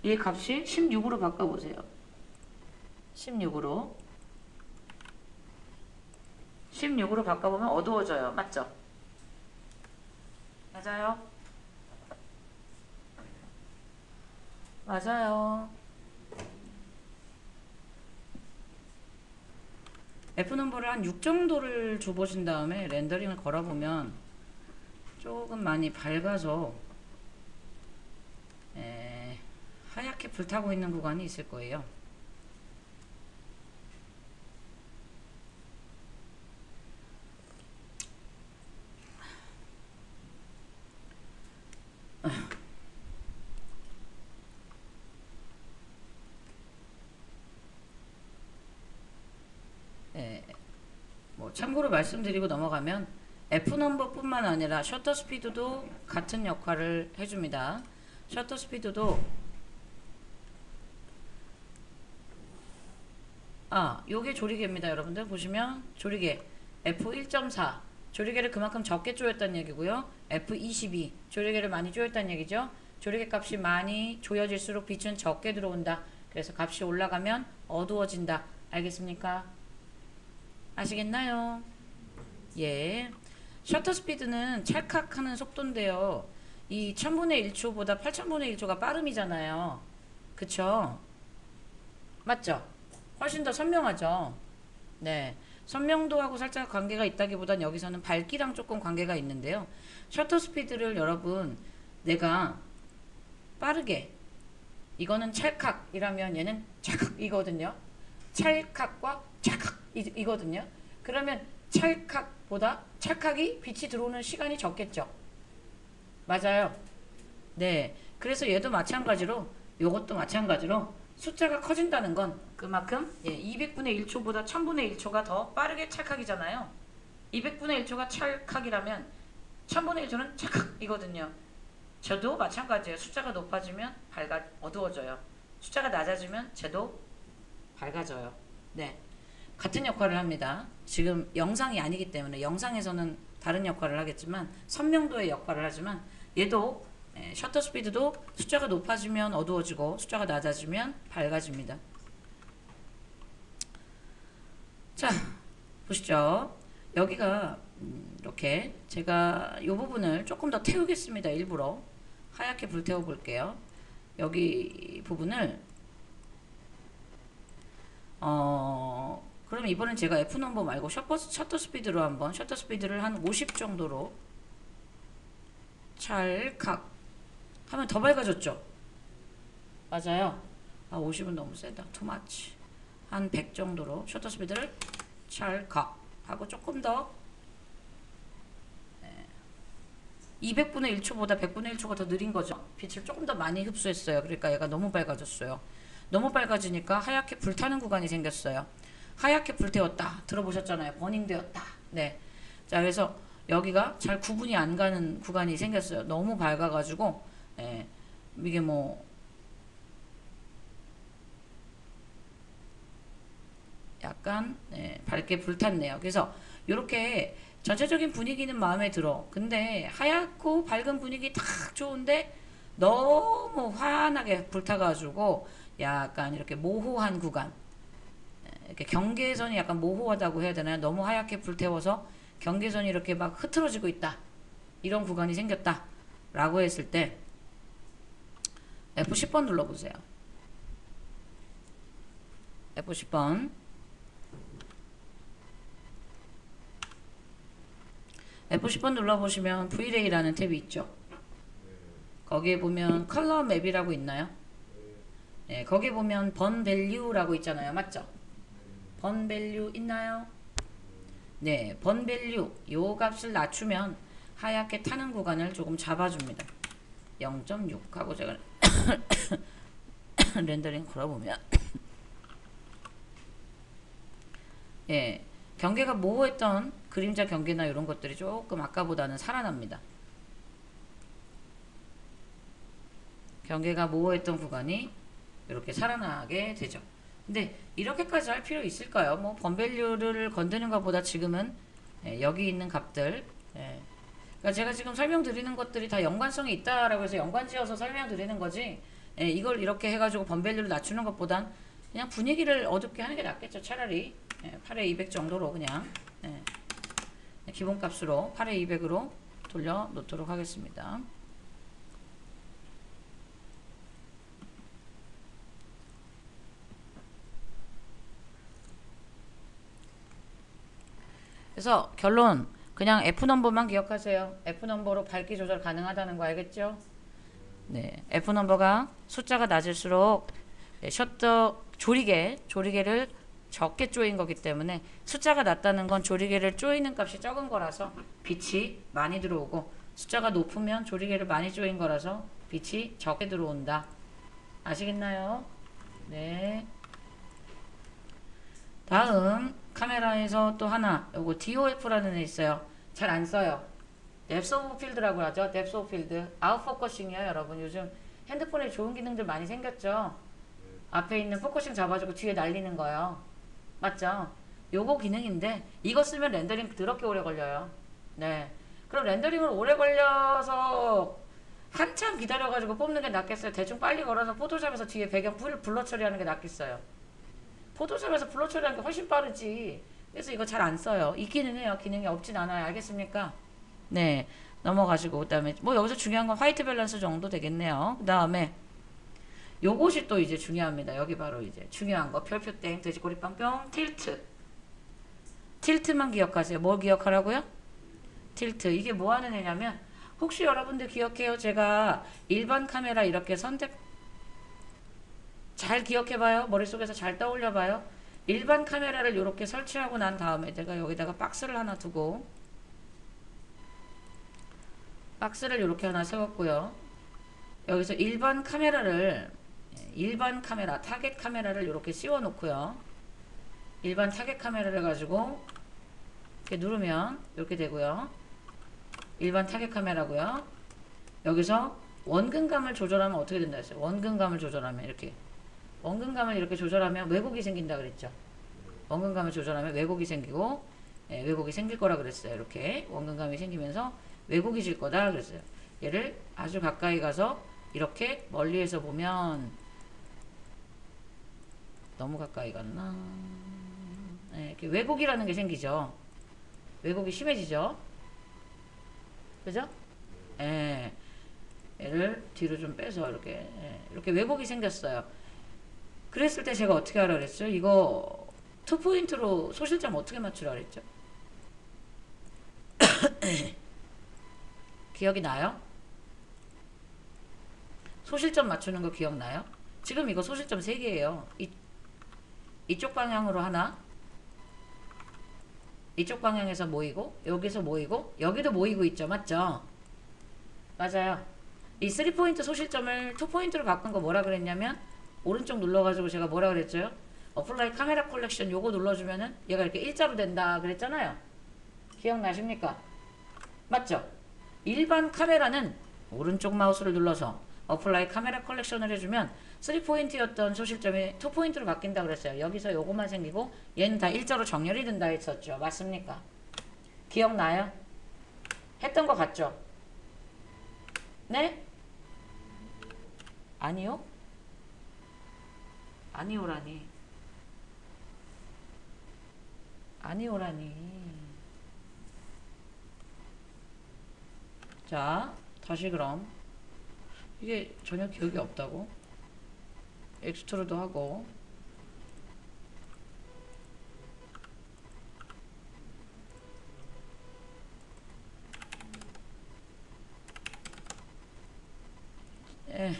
얘 값이 16으로 바꿔보세요. 16으로 바꿔보면 어두워져요. 맞죠? 맞아요? 맞아요. F넘버를 한 6 정도를 줘보신 다음에 렌더링을 걸어보면 조금 많이 밝아서 하얗게 불타고 있는 구간이 있을 거예요. 뭐 참고로 말씀드리고 넘어가면 F넘버 뿐만 아니라 셔터 스피드도 같은 역할을 해줍니다. 셔터 스피드도 요게 조리개입니다. 여러분들 보시면 조리개 F1.4 조리개를 그만큼 적게 조였다는 얘기고요. F22 조리개를 많이 조였다는 얘기죠. 조리개 값이 많이 조여질수록 빛은 적게 들어온다. 그래서 값이 올라가면 어두워진다. 알겠습니까? 아시겠나요? 예. 셔터 스피드는 찰칵하는 속도인데요. 이 1000분의 1초보다 8000분의 1초가 빠름이잖아요. 그쵸? 맞죠? 훨씬 더 선명하죠? 네. 선명도하고 살짝 관계가 있다기보단 여기서는 밝기랑 조금 관계가 있는데요. 셔터 스피드를 여러분 내가 빠르게 이거는 찰칵이라면 얘는 찰칵이거든요. 찰칵과 찰칵이거든요. 그러면 찰칵이 빛이 들어오는 시간이 적겠죠. 맞아요. 네. 그래서 얘도 마찬가지로 요것도 마찬가지로 숫자가 커진다는 건 그만큼 200분의 1초보다 1000분의 1초가 더 빠르게 찰칵이잖아요. 200분의 1초가 찰칵이라면 1000분의 1초는 찰칵이거든요. 저도 마찬가지예요. 숫자가 높아지면 어두워져요. 숫자가 낮아지면 쟤도 밝아져요. 네. 같은 역할을 합니다. 지금 영상이 아니기 때문에 영상에서는 다른 역할을 하겠지만 선명도의 역할을 하지만 얘도 셔터 스피드도 숫자가 높아지면 어두워지고 숫자가 낮아지면 밝아집니다. 자, 보시죠. 여기가 이렇게 제가 이 부분을 조금 더 태우겠습니다. 일부러 하얗게 불태워 볼게요. 여기 부분을 그럼 이번엔 제가 F넘버 말고 셔터 스피드로 한번 셔터 스피드를 한 50 정도로 찰칵 하면 더 밝아졌죠? 맞아요. 아, 50은 너무 세다. 투마치. 한 100 정도로 셔터 스피드를 찰칵 하고 조금 더 200분의 1초보다 100분의 1초가 더 느린 거죠. 빛을 조금 더 많이 흡수했어요. 그러니까 얘가 너무 밝아졌어요. 너무 밝아지니까 하얗게 불타는 구간이 생겼어요. 하얗게 불태웠다. 들어보셨잖아요. 버닝되었다. 네. 자, 그래서 여기가 잘 구분이 안 가는 구간이 생겼어요. 너무 밝아가지고, 예, 이게 뭐, 약간, 예, 밝게 불탔네요. 그래서, 이렇게 전체적인 분위기는 마음에 들어. 근데, 하얗고 밝은 분위기 딱 좋은데, 너무 환하게 불타가지고, 약간 이렇게 모호한 구간. 이렇게 경계선이 약간 모호하다고 해야 되나요? 너무 하얗게 불태워서 경계선이 이렇게 막 흐트러지고 있다. 이런 구간이 생겼다. 라고 했을 때 F10번 눌러보세요. F10번. F10번 눌러보시면 Vlay라는 탭이 있죠. 거기에 보면 컬러 맵이라고 있나요? 네, 거기에 보면 번 밸류라고 있잖아요. 맞죠? 번 밸류 있나요? 네, 번 밸류 요 값을 낮추면 하얗게 타는 구간을 조금 잡아줍니다. 0.6 하고 제가 렌더링 걸어보면 예, 경계가 모호했던 그림자 경계나 이런 것들이 조금 아까보다는 살아납니다. 경계가 모호했던 구간이 이렇게 살아나게 되죠. 근데 이렇게까지 할 필요 있을까요? 뭐 번밸류를 건드는 것보다 지금은 여기 있는 값들, 그러니까 제가 지금 설명드리는 것들이 다 연관성이 있다라고 해서 연관지어서 설명드리는 거지, 이걸 이렇게 해가지고 번밸류를 낮추는 것보단 그냥 분위기를 어둡게 하는 게 낫겠죠. 차라리 8에 200 정도로 그냥 기본값으로 8에 200으로 돌려 놓도록 하겠습니다. 그래서 결론, 그냥 F넘버만 기억하세요. F넘버로 밝기 조절 가능하다는 거 알겠죠? 네, F넘버가 숫자가 낮을수록 셔터 조리개를 적게 조인 거기 때문에, 숫자가 낮다는 건 조리개를 조이는 값이 적은 거라서 빛이 많이 들어오고, 숫자가 높으면 조리개를 많이 조인 거라서 빛이 적게 들어온다. 아시겠나요? 네. 다음 카메라에서 또 하나, 요거 DOF라는 애 있어요. 잘 안 써요. 뎁스 오브 필드라고 하죠. 뎁스 오브 필드. 아웃포커싱이요, 여러분. 요즘 핸드폰에 좋은 기능들 많이 생겼죠. 앞에 있는 포커싱 잡아주고 뒤에 날리는 거요. 맞죠? 요거 기능인데 이거 쓰면 렌더링 더럽게 오래 걸려요. 네. 그럼 렌더링을 오래 걸려서 한참 기다려가지고 뽑는 게 낫겠어요? 대충 빨리 걸어서 포토샵에서 뒤에 배경 블러 처리하는 게 낫겠어요? 포토샵에서 블러 처리하는 게 훨씬 빠르지. 그래서 이거 잘 안 써요. 있기는 해요. 기능이 없진 않아요. 알겠습니까? 네. 넘어가시고, 그 다음에 뭐 여기서 중요한 건 화이트 밸런스 정도 되겠네요. 그 다음에 요것이 또 이제 중요합니다. 여기 바로 이제 중요한 거. 별표땡, 돼지꼬리 빵뿅, 틸트. 틸트만 기억하세요. 뭘 기억하라고요? 틸트. 이게 뭐 하는 애냐면, 혹시 여러분들 기억해요? 제가 일반 카메라 이렇게 잘 기억해봐요. 머릿속에서 잘 떠올려봐요. 일반 카메라를 이렇게 설치하고 난 다음에 제가 여기다가 박스를 하나 두고, 박스를 이렇게 하나 세웠고요. 여기서 일반 카메라 타겟 카메라를 이렇게 씌워 놓고요. 일반 타겟 카메라를 가지고 이렇게 누르면 이렇게 되고요. 일반 타겟 카메라고요. 여기서 원근감을 조절하면 어떻게 된다 했어요? 원근감을 조절하면 이렇게, 원근감을 이렇게 조절하면 왜곡이 생긴다 그랬죠. 원근감을 조절하면 왜곡이 생기고, 왜곡이 생길 거라 그랬어요. 이렇게 원근감이 생기면서 왜곡이 질 거다 그랬어요. 얘를 아주 가까이 가서 이렇게 멀리에서 보면, 너무 가까이 갔나? 이렇게 왜곡이라는 게 생기죠. 왜곡이 심해지죠. 그죠? 얘를 뒤로 좀 빼서 이렇게 왜곡이 생겼어요. 그랬을 때 제가 어떻게 하라 그랬죠? 이거 2포인트로 소실점 어떻게 맞추라 그랬죠? 기억이 나요? 소실점 맞추는 거 기억나요? 지금 이거 소실점 3개예요. 이쪽 방향으로 하나, 이쪽 방향에서 모이고, 여기서 모이고, 여기도 모이고 있죠. 맞죠? 맞아요. 이 3포인트 소실점을 2포인트로 바꾼 거 뭐라 그랬냐면, 오른쪽 눌러가지고 제가 뭐라 그랬죠? 어플라이 카메라 컬렉션 요거 눌러주면은 얘가 이렇게 일자로 된다 그랬잖아요. 기억나십니까? 맞죠? 일반 카메라는 오른쪽 마우스를 눌러서 어플라이 카메라 컬렉션을 해주면 3포인트였던 소실점이 2포인트로 바뀐다 그랬어요. 여기서 요것만 생기고 얘는 다 일자로 정렬이 된다 했었죠. 맞습니까? 기억나요? 했던 거 같죠? 네? 아니요? 아니오라니. 아니오라니. 자, 다시 그럼. 이게 전혀 기억이 없다고? 엑스트루도 하고. 예,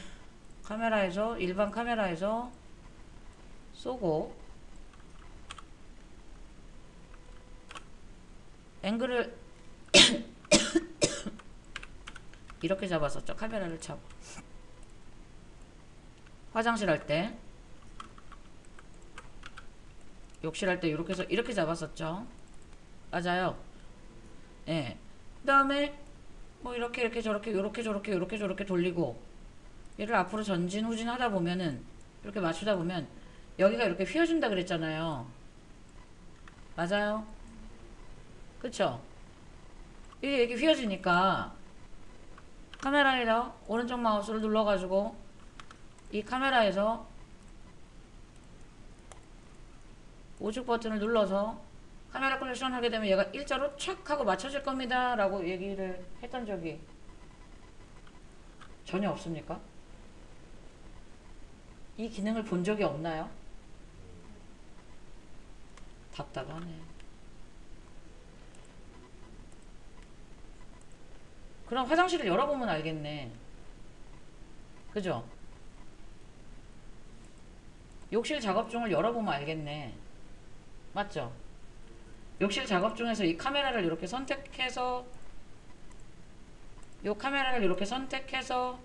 카메라에서, 일반 카메라에서 쏘고, 앵글을 이렇게 잡았었죠. 카메라를 잡고. 화장실 할 때, 욕실 할 때 이렇게 해서 이렇게 잡았었죠. 맞아요. 예. 그 다음에 뭐 이렇게 저렇게 요렇게 돌리고 얘를 앞으로 전진 후진 하다 보면은 이렇게 맞추다 보면 여기가 이렇게 휘어진다 그랬잖아요. 맞아요. 그쵸? 이게 이렇게 휘어지니까 카메라에다 오른쪽 마우스를 눌러가지고 이 카메라에서 우측 버튼을 눌러서 카메라 컬렉션 하게 되면 얘가 일자로 착 하고 맞춰질 겁니다 라고 얘기를 했던 적이 전혀 없습니까? 이 기능을 본 적이 없나요? 답답하네. 그럼 화장실을 열어보면 알겠네. 그죠? 욕실 작업 중을 열어보면 알겠네. 맞죠? 욕실 작업 중에서 이 카메라를 이렇게 선택해서 이 카메라를 이렇게 선택해서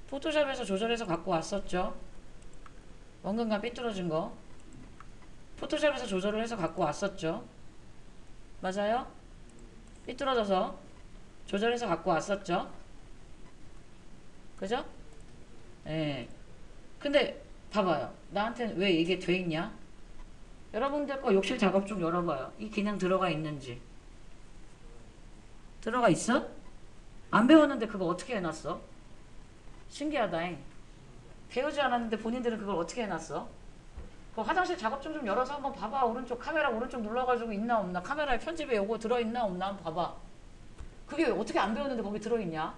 포토샵에서 조절해서 갖고 왔었죠. 원근감 삐뚤어진 거 포토샵에서 조절을 해서 갖고 왔었죠. 맞아요? 삐뚤어져서 조절해서 갖고 왔었죠. 그죠? 예. 근데 봐봐요. 나한테는 왜 이게 돼 있냐? 여러분들 거 욕실 작업 좀 열어봐요. 이 기능 들어가 있는지. 들어가 있어? 안 배웠는데 그거 어떻게 해놨어? 신기하다잉. 배우지 않았는데 본인들은 그걸 어떻게 해놨어? 그 화장실 작업 좀 열어서 한번 봐봐. 오른쪽 카메라 오른쪽 눌러가지고 있나 없나, 카메라에 편집에 요거 들어있나 없나 한번 봐봐. 그게 어떻게 안 배웠는데 거기 들어있냐?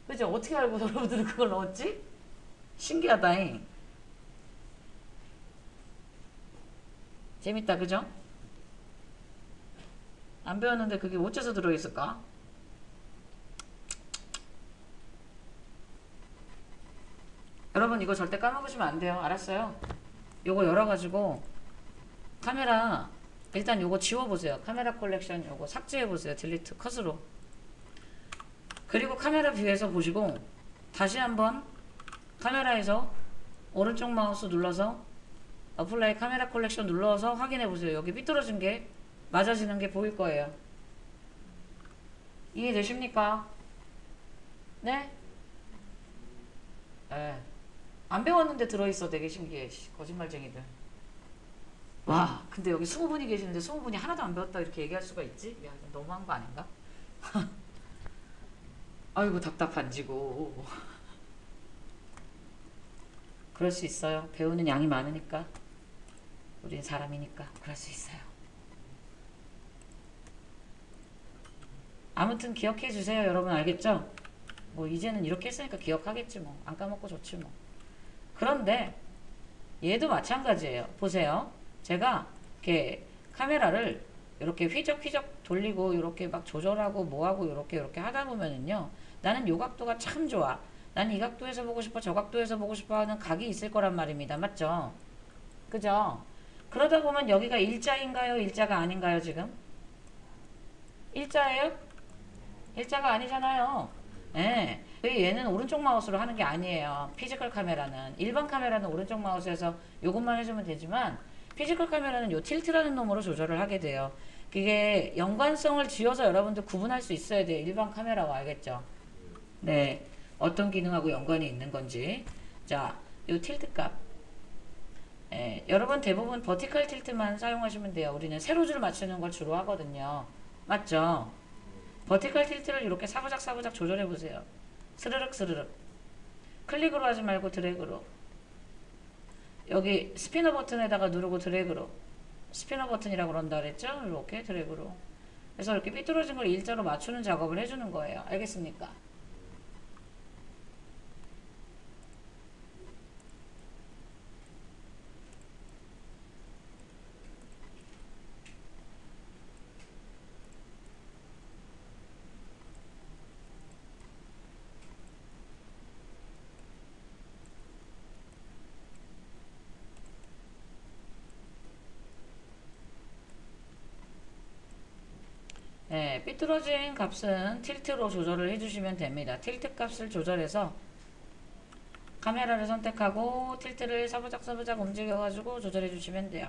그죠? 어떻게 알고 여러분들은 그걸 넣었지? 신기하다잉. 재밌다, 그죠? 안 배웠는데 그게 어째서 들어있을까? 여러분 이거 절대 까먹으시면 안 돼요. 알았어요? 요거 열어가지고 카메라 일단 요거 지워보세요. 카메라 컬렉션 요거 삭제해보세요. 딜리트 컷으로. 그리고 카메라 뷰에서 보시고 다시 한번 카메라에서 오른쪽 마우스 눌러서 어플라이 카메라 컬렉션 눌러서 확인해보세요. 여기 삐뚤어진 게 맞아지는 게 보일 거예요. 이해되십니까? 네? 예. 안 배웠는데 들어있어. 되게 신기해. 거짓말쟁이들. 와, 근데 여기 20분이 계시는데 20분이 하나도 안 배웠다 이렇게 얘기할 수가 있지? 야, 너무한 거 아닌가? 아이고 답답한지고. 그럴 수 있어요. 배우는 양이 많으니까. 우린 사람이니까 그럴 수 있어요. 아무튼 기억해 주세요. 여러분 알겠죠? 뭐 이제는 이렇게 했으니까 기억하겠지 뭐. 안 까먹고 좋지 뭐. 그런데 얘도 마찬가지예요. 보세요. 제가 이렇게 카메라를 이렇게 휘적휘적 돌리고 이렇게 막 조절하고 뭐하고 이렇게 하다 보면은요. 나는 요 각도가 참 좋아. 나는 이 각도에서 보고 싶어 저 각도에서 보고 싶어 하는 각이 있을 거란 말입니다. 맞죠? 그죠? 그러다 보면 여기가 일자인가요? 일자가 아닌가요? 지금? 일자예요? 일자가 아니잖아요. 예. 얘는 오른쪽 마우스로 하는 게 아니에요. 피지컬 카메라는. 일반 카메라는 오른쪽 마우스에서 요것만 해주면 되지만 피지컬 카메라는 요 틸트라는 놈으로 조절을 하게 돼요. 그게 연관성을 지어서 여러분들 구분할 수 있어야 돼요. 일반 카메라와 알겠죠? 네. 어떤 기능하고 연관이 있는 건지. 자, 요 틸트 값. 예, 여러분 대부분 버티컬 틸트만 사용하시면 돼요. 우리는 세로줄 맞추는 걸 주로 하거든요. 맞죠? 버티컬 틸트를 이렇게 사부작 조절해 보세요. 스르륵 스르륵. 클릭으로 하지 말고 드래그로. 여기 스피너 버튼에다가 누르고 드래그로. 스피너 버튼이라고 그런다 그랬죠? 이렇게 드래그로. 그래서 이렇게 삐뚤어진 걸 일자로 맞추는 작업을 해주는 거예요. 알겠습니까? 네, 삐뚤어진 값은 틸트로 조절을 해주시면 됩니다. 틸트 값을 조절해서 카메라를 선택하고 틸트를 사부작 움직여가지고 조절해 주시면 돼요.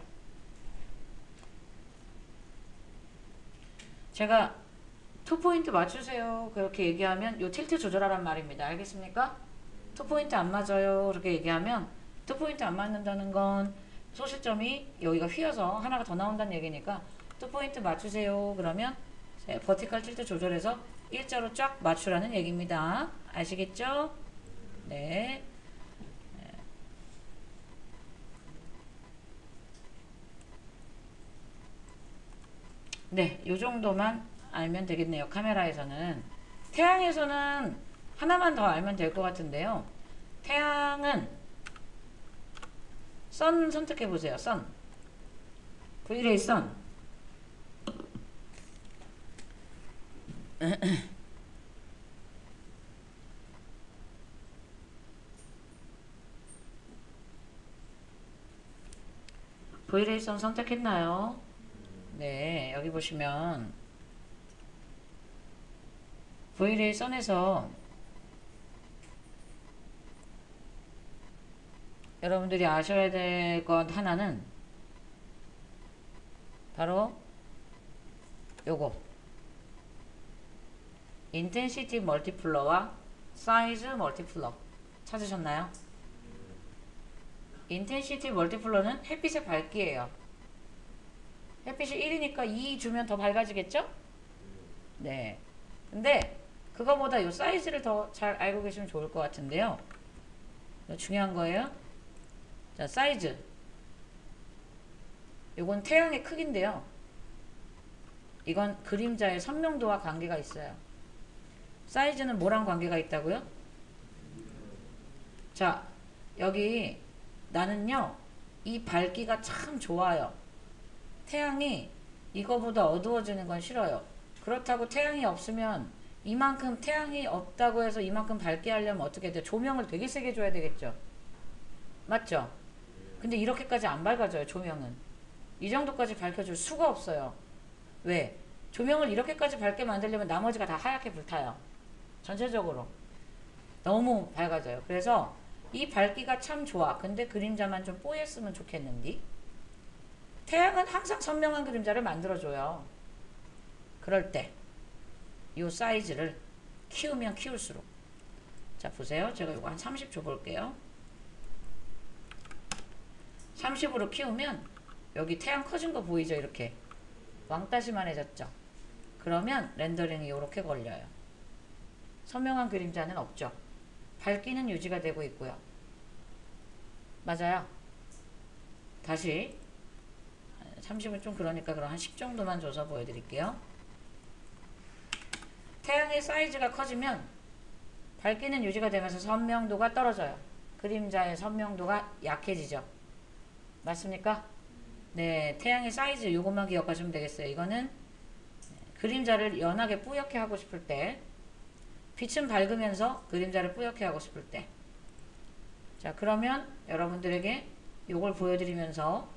제가 2포인트 맞추세요 그렇게 얘기하면 요 틸트 조절하란 말입니다. 알겠습니까? 2포인트 안 맞아요 그렇게 얘기하면 2포인트 안 맞는다는 건 소실점이 여기가 휘어서 하나가 더 나온다는 얘기니까 2포인트 맞추세요 그러면 버티컬 틸트 조절해서 일자로 쫙 맞추라는 얘기입니다. 아시겠죠? 네. 네, 요 정도만 알면 되겠네요. 카메라에서는. 태양에서는 하나만 더 알면 될 것 같은데요. 태양은 선 선택해 보세요. 선. V레이 선. V레이 선 선택했나요? 네, 여기 보시면 V레이 선에서 여러분들이 아셔야 될 것 하나는 바로 요거 인텐시티 멀티플러와 사이즈 멀티플러 찾으셨나요? 인텐시티 멀티플러는 햇빛의 밝기예요. 햇빛이 1이니까 2 주면 더 밝아지겠죠? 네. 근데 그거보다 요 사이즈를 더 잘 알고 계시면 좋을 것 같은데요. 중요한 거예요. 자, 사이즈. 요건 태양의 크기인데요. 이건 그림자의 선명도와 관계가 있어요. 사이즈는 뭐랑 관계가 있다고요? 자, 여기 나는요, 이 밝기가 참 좋아요. 태양이 이거보다 어두워지는 건 싫어요. 그렇다고 태양이 없으면 이만큼 태양이 없다고 해서 이만큼 밝게 하려면 어떻게 돼요? 조명을 되게 세게 줘야 되겠죠. 맞죠? 근데 이렇게까지 안 밝아져요. 조명은. 이 정도까지 밝혀줄 수가 없어요. 왜? 조명을 이렇게까지 밝게 만들려면 나머지가 다 하얗게 불타요. 전체적으로. 너무 밝아져요. 그래서 이 밝기가 참 좋아. 근데 그림자만 좀 뽀였으면 좋겠는데. 태양은 항상 선명한 그림자를 만들어줘요. 그럴 때 이 사이즈를 키우면 키울수록 자 보세요. 제가 이거 한 30 줘볼게요. 30으로 키우면 여기 태양 커진 거 보이죠? 이렇게 왕따시만해졌죠? 그러면 렌더링이 이렇게 걸려요. 선명한 그림자는 없죠. 밝기는 유지가 되고 있고요. 맞아요. 다시 30은 좀 그러니까 그럼 한 10 정도만 줘서 보여드릴게요. 태양의 사이즈가 커지면 밝기는 유지가 되면서 선명도가 떨어져요. 그림자의 선명도가 약해지죠. 맞습니까? 네, 태양의 사이즈 요것만 기억하시면 되겠어요. 이거는 그림자를 연하게 뿌옇게 하고 싶을 때, 빛은 밝으면서 그림자를 뿌옇게 하고 싶을 때. 자, 그러면 여러분들에게 요걸 보여드리면서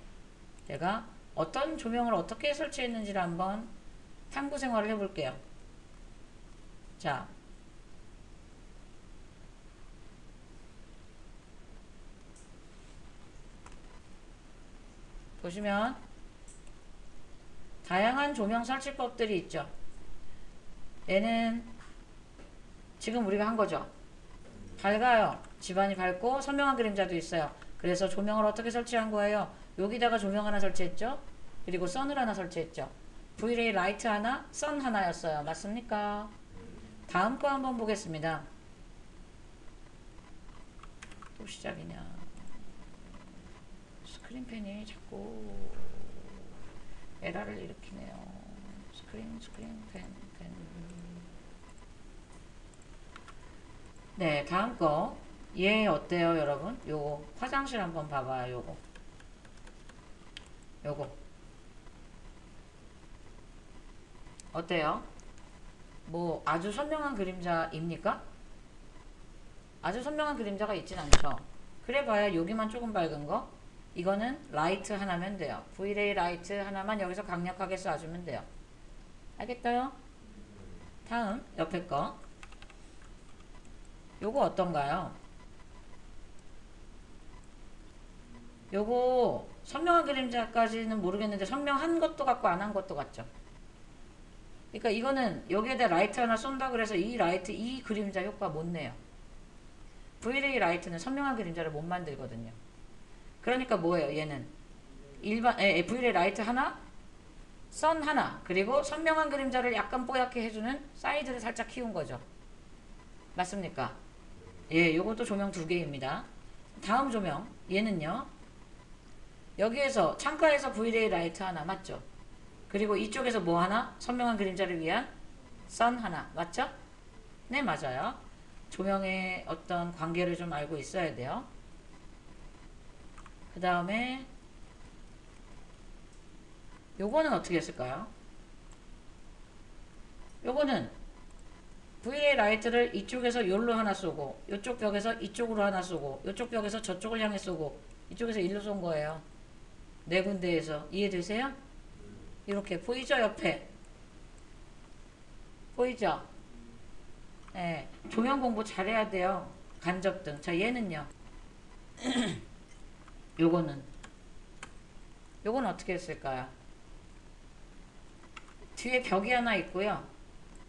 제가 어떤 조명을 어떻게 설치했는지를 한번 탐구 생활을 해볼게요. 자, 보시면 다양한 조명 설치법들이 있죠. 얘는 지금 우리가 한 거죠. 밝아요. 집안이 밝고 선명한 그림자도 있어요. 그래서 조명을 어떻게 설치한 거예요? 여기다가 조명 하나 설치했죠. 그리고 선을 하나 설치했죠. Vray 라이트 하나, 선 하나였어요. 맞습니까? 다음 거 한번 보겠습니다. 또 시작이냐. 스크린펜이 자꾸 에러를 일으키네요. 스크린펜. 네, 다음 거. 얘 어때요, 여러분? 요거 화장실 한번 봐봐요. 요거 어때요? 뭐 아주 선명한 그림자입니까? 아주 선명한 그림자가 있진 않죠. 그래봐야 여기만 조금 밝은 거. 이거는 라이트 하나면 돼요. Vray 라이트 하나만 여기서 강력하게 쏴주면 돼요. 알겠어요? 다음 옆에 거. 요거 어떤가요? 요거 선명한 그림자까지는 모르겠는데 선명한 것도 같고 안 한 것도 같죠. 그러니까 이거는 여기에다 라이트 하나 쏜다 그래서 이 라이트 이 그림자 효과 못 내요. Vray 라이트는 선명한 그림자를 못 만들거든요. 그러니까 뭐예요? 얘는 일반 Vray 라이트 하나, 선 하나, 그리고 선명한 그림자를 약간 뽀얗게 해주는 사이드를 살짝 키운 거죠. 맞습니까? 예, 요것도 조명 2개입니다. 다음 조명 얘는요. 여기에서 창가에서 Vray 라이트 하나 맞죠? 그리고 이쪽에서 뭐 하나? 선명한 그림자를 위한 선 하나 맞죠? 네, 맞아요. 조명의 어떤 관계를 좀 알고 있어야 돼요. 그 다음에 요거는 어떻게 했을까요? 요거는 Vray 라이트를 이쪽에서 요로 하나 쏘고 요쪽 벽에서 이쪽으로 하나 쏘고 요쪽 벽에서 저쪽을 향해 쏘고 이쪽에서 일로 쏜 거예요. 네 군데에서. 이해되세요? 이렇게 보이죠? 옆에 보이죠? 네, 조명 공부 잘해야 돼요. 간접등. 자, 얘는요. 요거는 어떻게 했을까요? 뒤에 벽이 하나 있고요.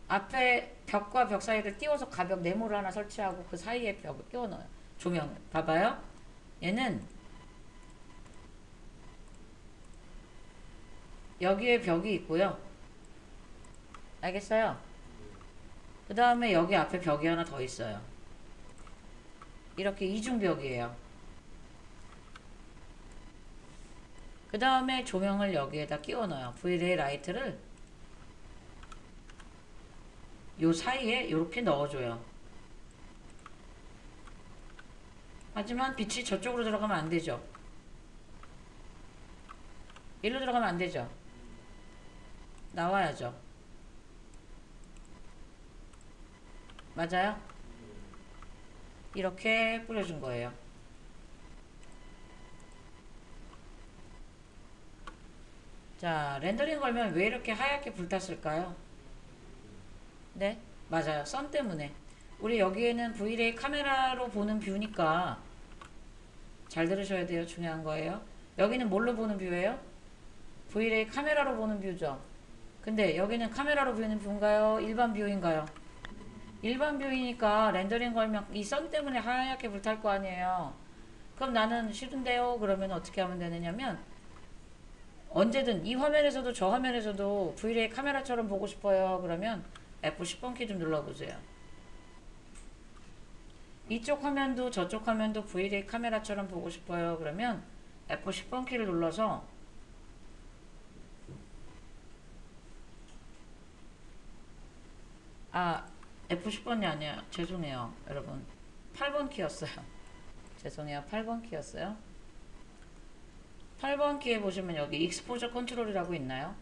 앞에 벽과 벽 사이를 띄워서 가벽 네모를 하나 설치하고 그 사이에 벽을 끼워 넣어요. 조명을. 봐봐요. 얘는 여기에 벽이 있고요. 알겠어요? 그 다음에 여기 앞에 벽이 하나 더 있어요. 이렇게 이중벽이에요. 그 다음에 조명을 여기에다 끼워 넣어요. Vray 라이트를 요 사이에 이렇게 넣어줘요. 하지만 빛이 저쪽으로 들어가면 안 되죠. 일로 들어가면 안 되죠. 나와야죠. 맞아요? 이렇게 뿌려준 거예요. 자, 렌더링 걸면 왜 이렇게 하얗게 불탔을까요? 네, 맞아요. 선 때문에. 우리 여기에는 Vray 카메라로 보는 뷰니까 잘 들으셔야 돼요. 중요한 거예요. 여기는 뭘로 보는 뷰예요? Vray 카메라로 보는 뷰죠. 근데 여기는 카메라로 보는 뷰인가요? 일반 뷰인가요? 일반 뷰이니까 렌더링 걸면 이 선 때문에 하얗게 불탈 거 아니에요. 그럼 나는 싫은데요? 그러면 어떻게 하면 되느냐면 언제든 이 화면에서도 저 화면에서도 Vray 카메라처럼 보고 싶어요. 그러면 F10번 키 좀 눌러보세요. 이쪽 화면도 저쪽 화면도 Vray 카메라처럼 보고 싶어요. 그러면 F10번 키를 눌러서 F10번이 아니야. 죄송해요. 여러분. 8번 키였어요. 죄송해요. 8번 키였어요. 8번 키에 보시면 여기 익스포저 컨트롤이라고 있나요?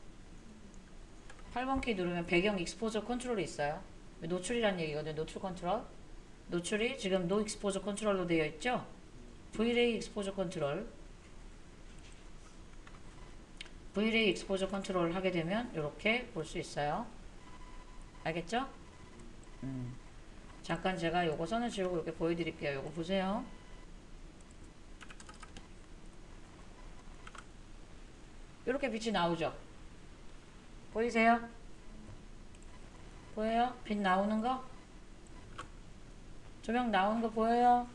8번 키 누르면 배경 익스포저 컨트롤이 있어요. 노출이란 얘기거든요. 노출 컨트롤. 노출이 지금 노 익스포저 컨트롤로 되어 있죠? V-Ray 익스포저 컨트롤. V-Ray 익스포저 컨트롤 하게 되면 이렇게 볼 수 있어요. 알겠죠? 잠깐 제가 요거 선을 지우고 이렇게 보여드릴게요. 요거 보세요. 이렇게 빛이 나오죠? 보이세요? 보여요? 빛 나오는 거? 조명 나오는 거 보여요?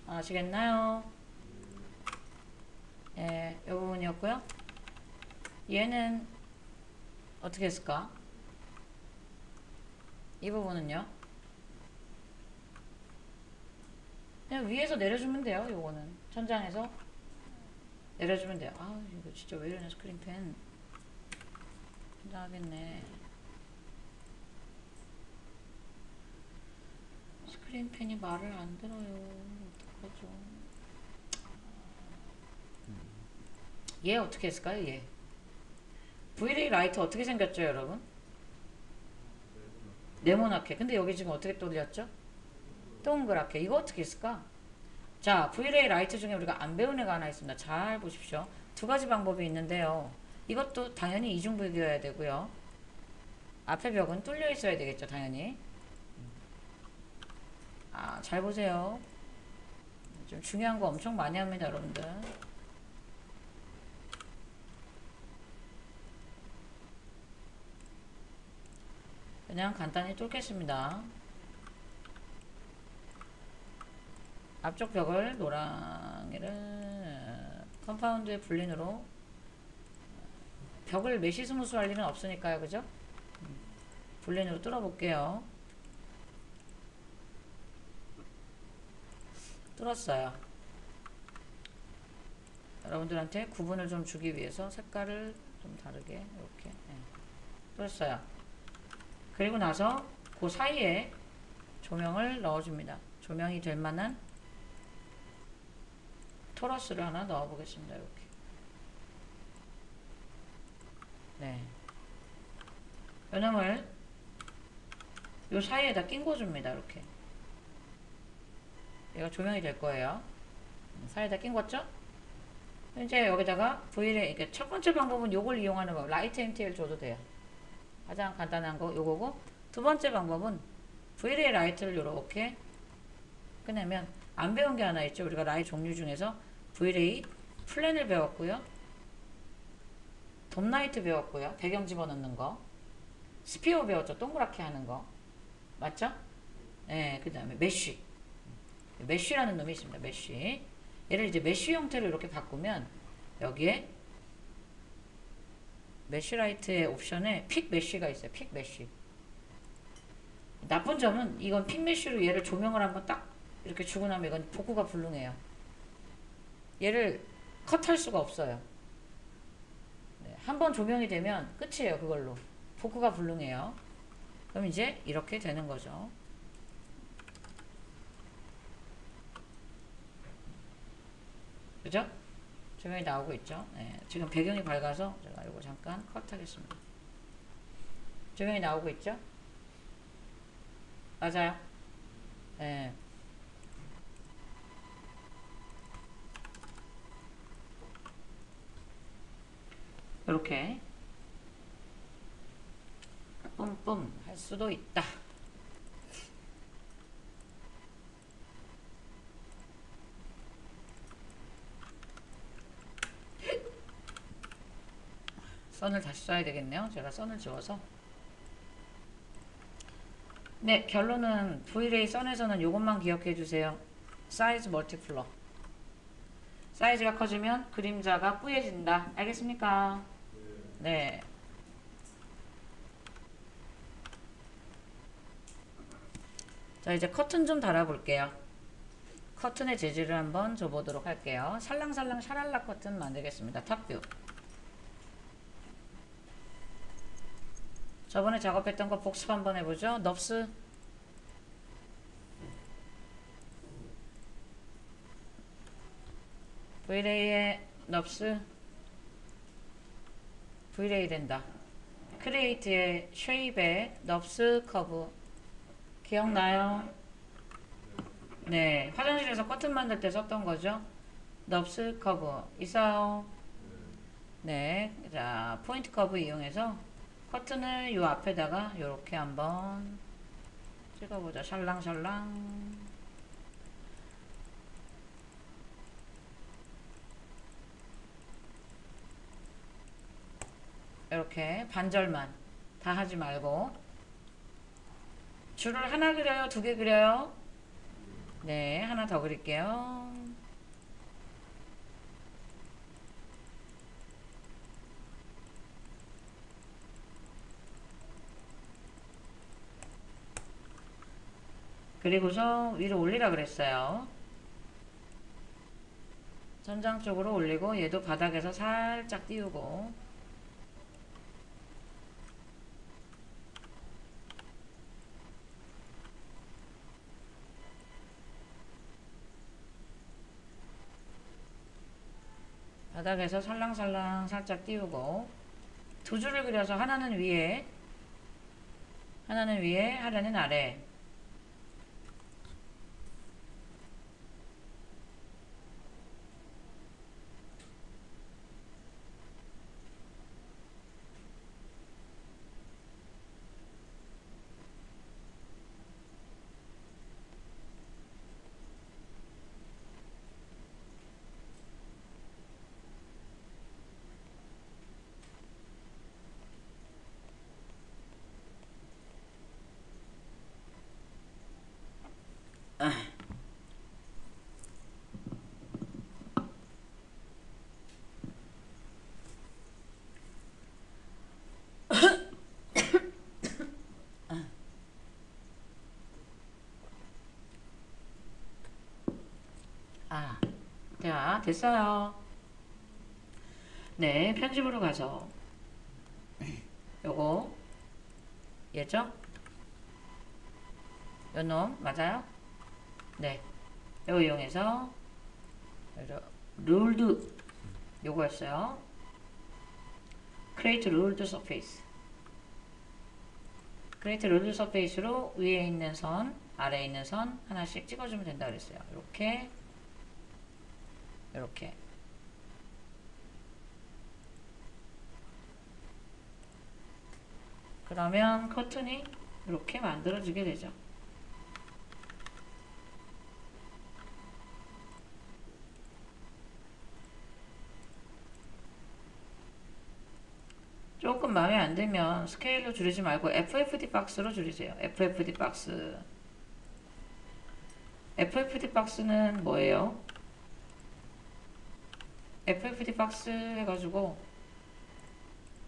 아시겠나요? 예, 이 부분이었고요. 얘는 어떻게 했을까? 이 부분은요? 그냥 위에서 내려주면 돼요. 요거는 천장에서 내려주면 돼요. 아, 이거 진짜 왜 이러냐, 스크린펜. 긴장하겠네. 스크린펜이 말을 안 들어요. 어떡하죠? 얘 어떻게 했을까요? 얘 V-Ray 라이트 어떻게 생겼죠, 여러분? 네모나게. 근데 여기 지금 어떻게 돌렸죠? 동그랗게. 이거 어떻게 했을까? 자, V-Ray 라이트 중에 우리가 안 배운 애가 하나 있습니다. 잘 보십시오. 두 가지 방법이 있는데요. 이것도 당연히 이중불교여야 되고요. 앞에 벽은 뚫려 있어야 되겠죠, 당연히. 아, 잘 보세요. 좀 중요한 거 엄청 많이 합니다, 여러분들. 그냥 간단히 뚫겠습니다. 앞쪽 벽을 노랑이를 컴파운드의 불린으로, 벽을 메시 스무스 할 일은 없으니까요, 그죠? 불린으로 뚫어 볼게요. 뚫었어요. 여러분들한테 구분을 좀 주기 위해서 색깔을 좀 다르게 이렇게 뚫었어요. 그리고 나서 그 사이에 조명을 넣어줍니다. 조명이 될 만한 토러스를 하나 넣어 보겠습니다. 이렇게. 네. 요놈을 요 사이에다 낀거 줍니다. 이렇게. 얘가 조명이 될 거예요. 사이에다 낀거죠? 이제 여기다가 V-Ray, 그러니까 첫 번째 방법은 요걸 이용하는 거. 라이트 MTL 줘도 돼요. 가장 간단한 거 요거고, 두 번째 방법은 V-Ray 라이트를 요렇게 꺼내면, 안 배운 게 하나 있죠. 우리가 라이트 종류 중에서 V-Ray 플랜을 배웠고요. 돔라이트 배웠고요. 배경 집어넣는 거. 스피어 배웠죠. 동그랗게 하는 거. 맞죠? 네, 그 다음에 메쉬. 메쉬라는 놈이 있습니다. 메쉬. 얘를 이제 메쉬 형태로 이렇게 바꾸면 여기에 메쉬라이트의 옵션에 픽 메쉬가 있어요. 픽 메쉬. 나쁜 점은 이건 픽 메쉬로 얘를 조명을 한번 딱 이렇게 주고 나면 이건 복구가 불능해요. 얘를 컷할 수가 없어요. 네, 한번 조명이 되면 끝이에요. 그걸로. 복구가 불능해요. 그럼 이제 이렇게 되는 거죠. 그죠? 조명이 나오고 있죠. 네, 지금 배경이 밝아서 제가 이거 잠깐 컷하겠습니다. 조명이 나오고 있죠? 맞아요. 네. 이렇게 뿜뿜 할 수도 있다. 선을 다시 써야 되겠네요. 제가 선을 지워서. 네, 결론은 V-Ray 선에서는 이것만 기억해 주세요. 사이즈 멀티플러. 사이즈가 커지면 그림자가 뿌얘진다. 알겠습니까? 네. 자, 이제 커튼 좀 달아볼게요. 커튼의 재질을 한번 줘보도록 할게요. 살랑살랑 샤랄라 커튼 만들겠습니다. 탑뷰. 저번에 작업했던 거 복습 한번 해보죠. 넙스. Vlay의 넙스 Vlay 된다. 크리에이트의 쉐입의 넙스 커브 기억나요? 네, 화장실에서 커튼 만들 때 썼던 거죠. 넙스 커브 있어요. 네, 자 포인트 커브 이용해서 커튼을 요 앞에다가 요렇게 한번 찍어보자. 샬랑샬랑. 이렇게 반절만 다 하지 말고. 줄을 하나 그려요? 두 개 그려요? 네, 하나 더 그릴게요. 그리고서 위로 올리라 그랬어요. 천장 쪽으로 올리고 얘도 바닥에서 살짝 띄우고 바닥에서 살랑살랑 살짝 띄우고 두 줄을 그려서 하나는 위에 하나는 아래. 자, 됐어요. 네, 편집으로 가서 요거 얘죠? 요놈 맞아요? 네, 요거 이용해서 룰드 요거였어요. create ruled surface. create ruled surface로 위에 있는 선, 아래에 있는 선 하나씩 찍어주면 된다 그랬어요. 이렇게 이렇게. 그러면 커튼이 이렇게 만들어지게 되죠. 조금 마음에 안 들면 스케일로 줄이지 말고 FFD 박스로 줄이세요. FFD 박스. FFD 박스는 뭐예요? FFD 박스 해가지고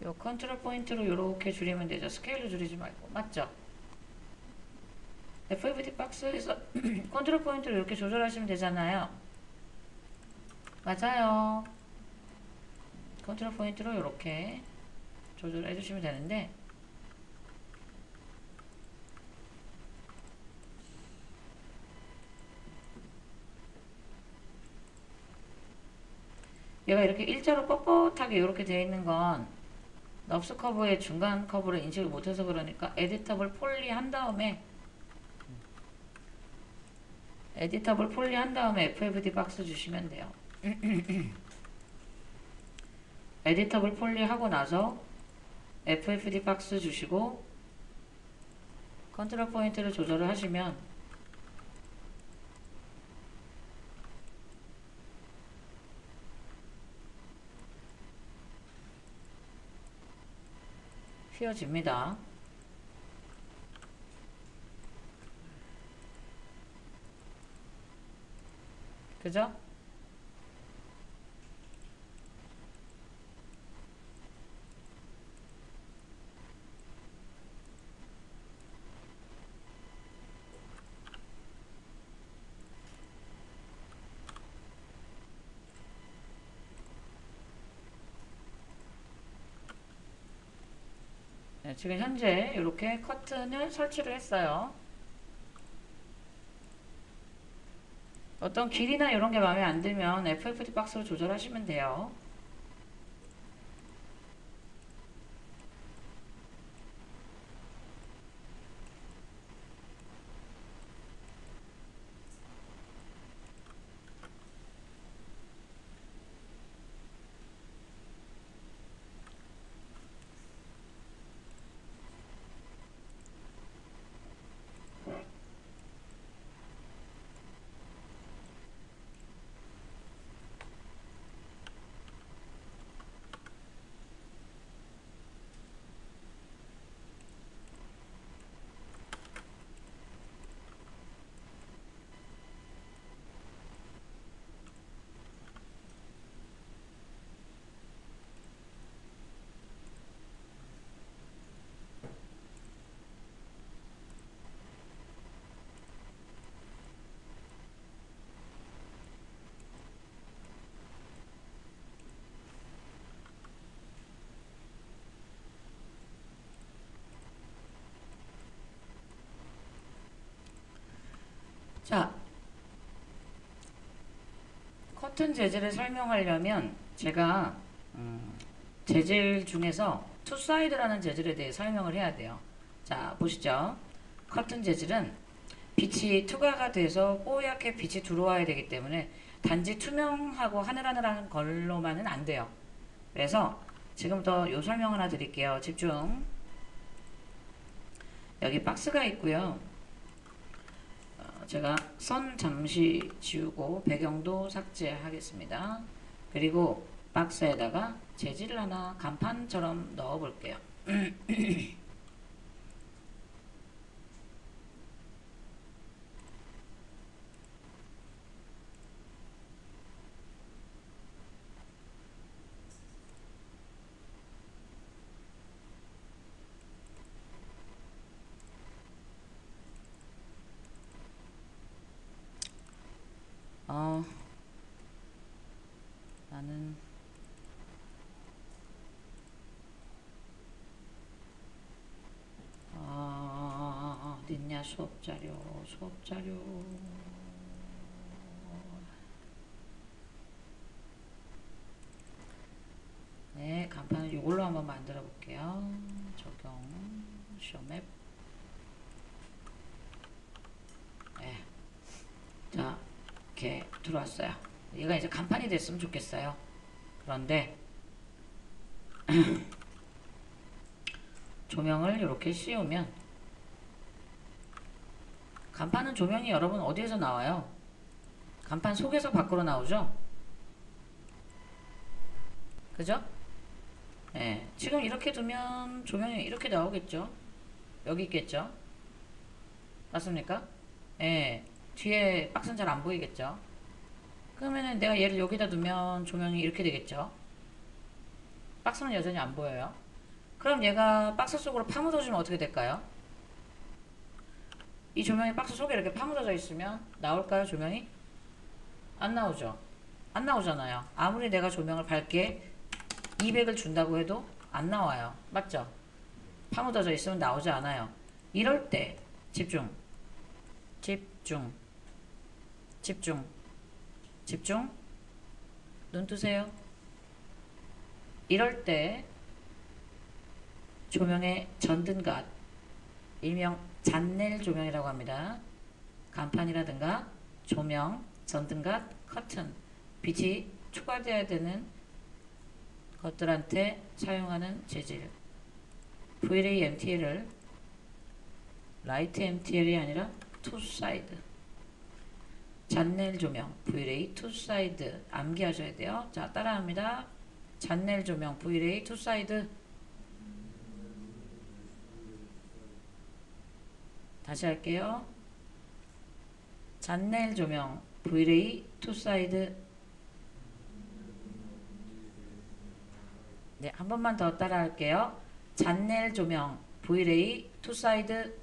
요 컨트롤 포인트로 이렇게 줄이면 되죠. 스케일로 줄이지 말고. 맞죠? FFD 박스에서 컨트롤 포인트로 이렇게 조절하시면 되잖아요. 맞아요. 컨트롤 포인트로 이렇게 조절해 주시면 되는데 얘가 이렇게 일자로 뻣뻣하게 이렇게 되어 있는 건 넙스 커브의 중간 커브를 인식을 못해서 그러니까 에디터블 폴리 한 다음에 FFD 박스 주시면 돼요. 에디터블 폴리 하고 나서 FFD 박스 주시고 컨트롤 포인트를 조절을 하시면 휘어집니다. 그죠? 네, 지금 현재 이렇게 커튼을 설치를 했어요. 어떤 길이나 이런 게 마음에 안 들면 FFD 박스로 조절하시면 돼요. 자, 커튼 재질을 설명하려면 제가 재질 중에서 투사이드라는 재질에 대해 설명을 해야 돼요. 자, 보시죠. 커튼 재질은 빛이 투과가 돼서 뽀얗게 빛이 들어와야 되기 때문에 단지 투명하고 하늘하늘한 걸로만은 안 돼요. 그래서 지금부터 요 설명 하나 드릴게요. 집중. 여기 박스가 있고요. 제가 선 잠시 지우고 배경도 삭제하겠습니다. 그리고 박스에다가 재질을 하나 간판처럼 넣어 볼게요. 나는 어딨냐 수업자료 네, 간판을 이걸로 한번 만들어 볼게요. 적용 쇼맵. 네. 자, 이렇게 들어왔어요. 얘가 이제 간판이 됐으면 좋겠어요. 그런데 조명을 이렇게 씌우면 간판은 조명이 여러분 어디에서 나와요? 간판 속에서 밖으로 나오죠? 그죠? 네, 지금 이렇게 두면 조명이 이렇게 나오겠죠? 여기 있겠죠? 맞습니까? 네, 뒤에 박스는 잘 안 보이겠죠? 그러면은 내가 얘를 여기다 두면 조명이 이렇게 되겠죠? 박스는 여전히 안 보여요. 그럼 얘가 박스 속으로 파묻어주면 어떻게 될까요? 이 조명이 박스 속에 이렇게 파묻어져 있으면 나올까요, 조명이? 안 나오죠? 안 나오잖아요. 아무리 내가 조명을 밝게 200을 준다고 해도 안 나와요. 맞죠? 파묻어져 있으면 나오지 않아요. 이럴 때 집중, 집중, 집중, 집중. 눈 뜨세요. 이럴 때 조명의 전등갓, 일명 잔넬 조명이라고 합니다. 간판이라든가 조명, 전등갓, 커튼, 빛이 추가되어야 되는 것들한테 사용하는 재질. VLA MTL을 라이트 MTL이 아니라 투사이드. 잔넬 조명 VLA 투사이드 암기하셔야 돼요. 자, 따라합니다. 잔넬 조명 VLA 투사이드. 다시 할게요. 잔넬 조명 VLA 투사이드. 네, 한 번만 더 따라 할게요. 잔넬 조명 VLA 투사이드.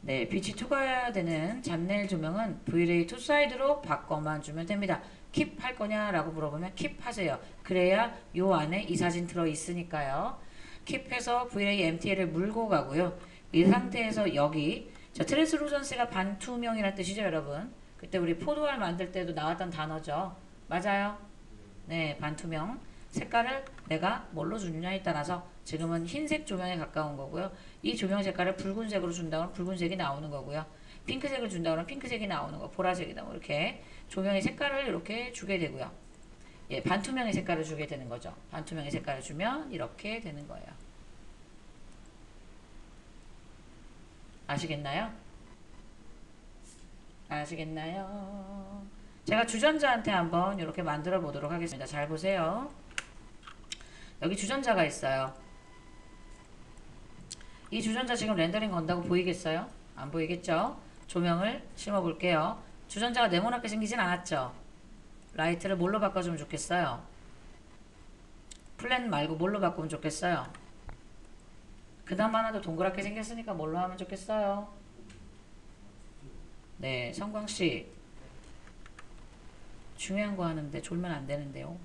네, 빛이 투과해야 되는 잔넬 조명은 VLA 투사이드로 바꿔만 주면 됩니다. 킵 할 거냐 라고 물어보면 킵 하세요. 그래야 요 안에 이 사진 들어 있으니까요. 킵해서 VLA MTL을 물고 가고요. 이 상태에서 여기 자, 트랜스루전시가 반투명이라는 뜻이죠, 여러분. 그때 우리 포도알 만들 때도 나왔던 단어죠. 맞아요? 네, 반투명. 색깔을 내가 뭘로 주느냐에 따라서 지금은 흰색 조명에 가까운 거고요. 이 조명 색깔을 붉은색으로 준다면 붉은색이 나오는 거고요. 핑크색을 준다면 핑크색이 나오는 거, 보라색이다. 뭐 이렇게 조명의 색깔을 이렇게 주게 되고요. 예, 반투명의 색깔을 주게 되는 거죠. 반투명의 색깔을 주면 이렇게 되는 거예요. 아시겠나요? 아시겠나요? 제가 주전자한테 한번 이렇게 만들어 보도록 하겠습니다. 잘 보세요. 여기 주전자가 있어요. 이 주전자 지금 렌더링 건다고 보이겠어요? 안 보이겠죠? 조명을 심어 볼게요. 주전자가 네모나게 생기진 않았죠? 라이트를 뭘로 바꿔주면 좋겠어요? 플랜 말고 뭘로 바꾸면 좋겠어요? 그나마나도 동그랗게 생겼으니까 뭘로 하면 좋겠어요? 네, 성광씨. 중요한 거 하는데 졸면 안 되는데요.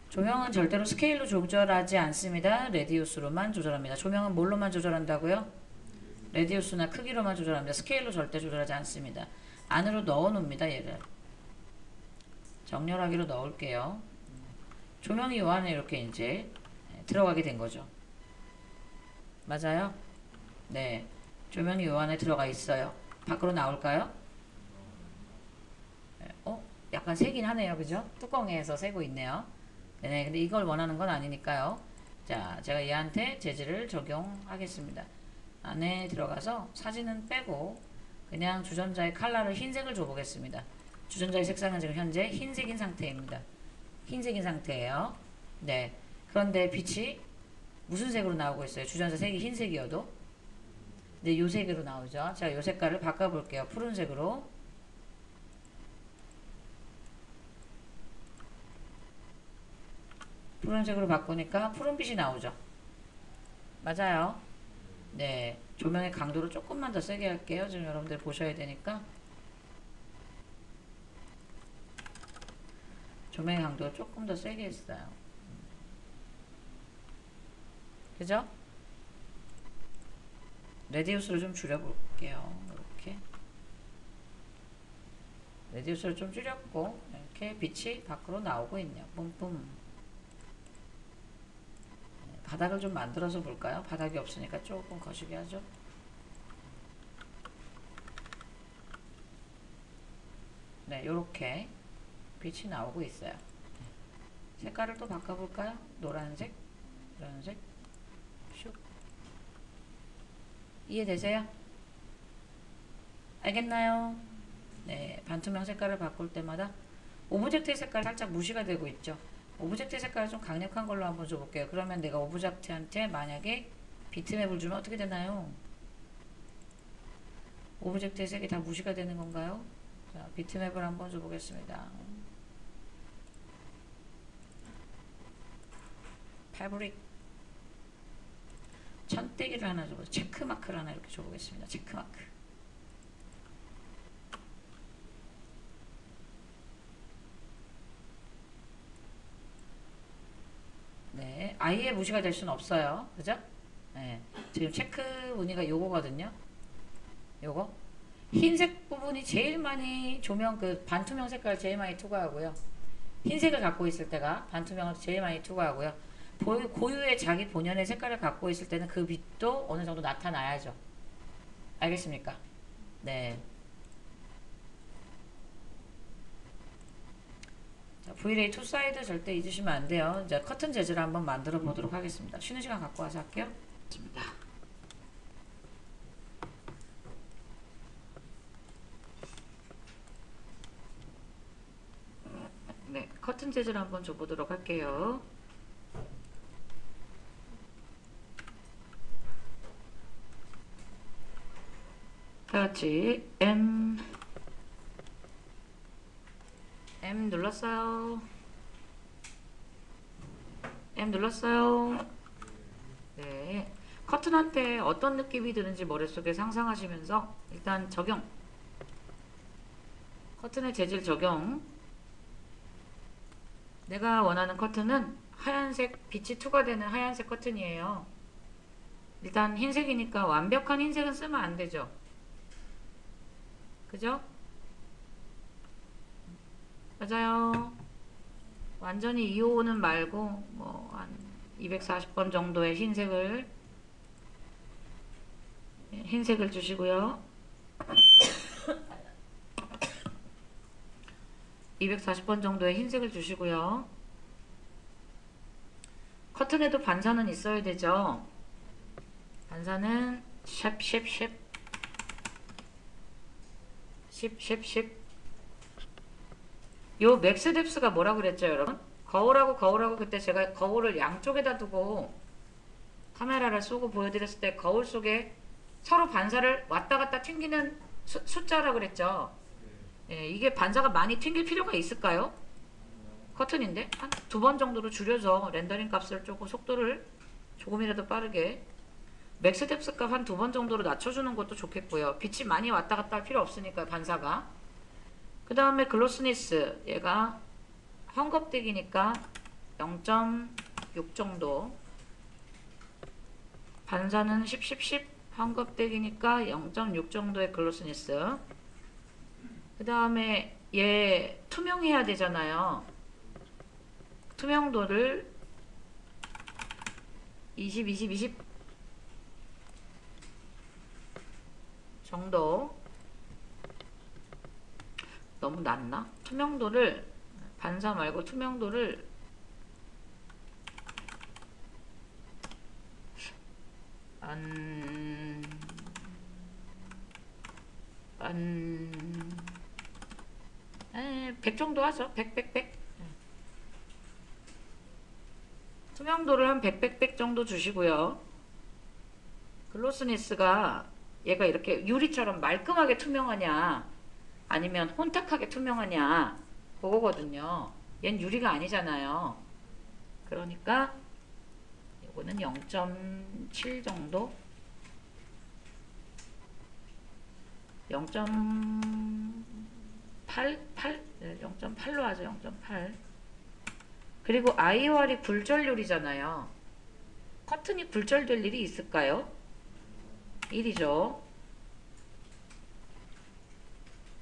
조명은 절대로 스케일로 조절하지 않습니다. 레디우스로만 조절합니다. 조명은 뭘로만 조절한다고요? 레디우스나 크기로만 조절합니다. 스케일로 절대 조절하지 않습니다. 안으로 넣어 놓습니다. 얘를 정렬하기로 넣을게요. 조명이 요 안에 이렇게 이제 들어가게 된 거죠. 맞아요? 네, 조명이 요 안에 들어가 있어요. 밖으로 나올까요? 약간 새긴 하네요. 그죠? 뚜껑에서 새고 있네요. 네, 근데 이걸 원하는 건 아니니까요. 자, 제가 얘한테 재질을 적용하겠습니다. 안에 들어가서 사진은 빼고 그냥 주전자의 컬러를 흰색을 줘보겠습니다. 주전자의 색상은 지금 현재 흰색인 상태입니다. 흰색인 상태예요. 네. 그런데 빛이 무슨 색으로 나오고 있어요? 주전자 색이 흰색이어도. 네, 요 색으로 나오죠. 제가 요 색깔을 바꿔볼게요. 푸른색으로. 푸른색으로 바꾸니까 푸른빛이 나오죠. 맞아요. 네, 조명의 강도를 조금만 더 세게 할게요. 지금 여러분들 보셔야 되니까. 조명의 강도를 조금 더 세게 했어요. 그죠? 레디우스를 좀 줄여볼게요. 이렇게 레디우스를 좀 줄였고 이렇게 빛이 밖으로 나오고 있네요. 뿜뿜. 바닥을 좀 만들어서 볼까요? 바닥이 없으니까 조금 거시기 하죠. 네, 요렇게 빛이 나오고 있어요. 색깔을 또 바꿔볼까요? 노란색, 노란색, 슉. 이해되세요? 알겠나요? 네, 반투명 색깔을 바꿀 때마다 오브젝트의 색깔이 살짝 무시가 되고 있죠. 오브젝트 색깔을 좀 강력한 걸로 한번 줘볼게요. 그러면 내가 오브젝트한테 만약에 비트맵을 주면 어떻게 되나요? 오브젝트의 색이 다 무시가 되는 건가요? 자, 비트맵을 한번 줘보겠습니다. 패브릭 천대기를 하나 줘보세요. 체크마크를 하나 이렇게 줘보겠습니다. 체크마크. 네, 아예 무시가 될 수는 없어요. 그죠? 네, 지금 체크 무늬가 요거거든요. 요거 흰색 부분이 제일 많이 조명 그 반투명 색깔 제일 많이 투과하고요. 흰색을 갖고 있을 때가 반투명을 제일 많이 투과하고요. 고유의 자기 본연의 색깔을 갖고 있을 때는 그 빛도 어느 정도 나타나야죠. 알겠습니까? 네. 자, V-ray 투 사이드 절대 잊으시면 안 돼요. 이제 커튼 재질을 한번 만들어 보도록 하겠습니다. 쉬는 시간 갖고 와서 할게요. 네, 커튼 재질 한번 줘보도록 할게요. 다같이 M 눌렀어요. M 눌렀어요. 네, 커튼한테 어떤 느낌이 드는지 머릿속에 상상하시면서 일단 적용. 커튼의 재질 적용. 내가 원하는 커튼은 하얀색 빛이 투과되는 하얀색 커튼이에요. 일단 흰색이니까 완벽한 흰색은 쓰면 안 되죠. 그죠? 맞아요. 완전히 2호는 말고 뭐 한 240번 정도의 흰색을 주시고요. 240번 정도의 흰색을 주시고요. 커튼에도 반사는 있어야 되죠. 반사는 샵 요 맥스 뎁스가 뭐라 그랬죠, 여러분? 거울하고 그때 제가 거울을 양쪽에다 두고 카메라를 쏘고 보여드렸을 때 거울 속에 서로 반사를 왔다 갔다 튕기는 숫자라 그랬죠. 예, 이게 반사가 많이 튕길 필요가 있을까요? 커튼인데 한 2번 정도로 줄여서 렌더링 값을 조금 속도를 조금이라도 빠르게 맥스 뎁스 값 한 2번 정도로 낮춰주는 것도 좋겠고요. 빛이 많이 왔다 갔다 할 필요 없으니까 반사가. 그 다음에 글로스니스 얘가 헝겊대기니까 0.6 정도, 반사는 10 헝겊대기니까 0.6 정도의 글로스니스. 그 다음에 얘 투명해야 되잖아요. 투명도를 20 정도. 너무 낮나? 투명도를, 반사 말고 투명도를 한 100 정도 하죠. 100. 투명도를 한 100 정도 주시고요. 글로스니스가 얘가 이렇게 유리처럼 말끔하게 투명하냐 아니면 혼탁하게 투명하냐 그거거든요. 얜 유리가 아니잖아요. 그러니까 이거는 0.7 정도, 0.8로 하죠. 0.8. 그리고 아이월이 굴절률이잖아요. 커튼이 굴절될 일이 있을까요? 1이죠.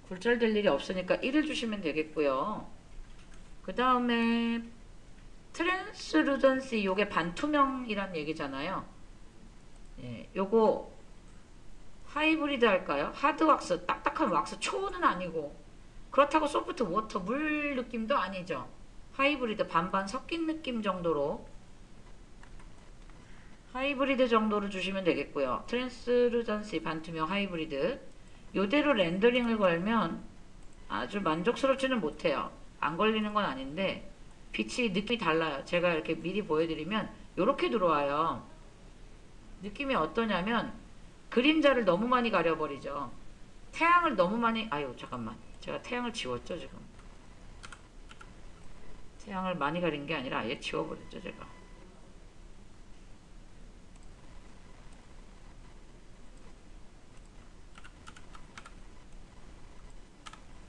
굴절될 일이 없으니까 1을 주시면 되겠고요. 그 다음에 트랜스루전시, 요게 반투명이란 얘기잖아요. 예, 요거 하이브리드 할까요? 하드 왁스, 딱딱한 왁스, 초는 아니고 그렇다고 소프트 워터, 물 느낌도 아니죠. 하이브리드 반반 섞인 느낌 정도로, 하이브리드 정도로 주시면 되겠고요. 트랜스루전시 반투명 하이브리드. 요대로 렌더링을 걸면 아주 만족스럽지는 못해요. 안 걸리는 건 아닌데 빛이 느낌이 달라요. 제가 이렇게 미리 보여드리면 요렇게 들어와요. 느낌이 어떠냐면 그림자를 너무 많이 가려버리죠. 태양을 너무 많이, 아유 잠깐만, 제가 태양을 지웠죠 지금. 태양을 많이 가린 게 아니라 아예 지워버렸죠 제가.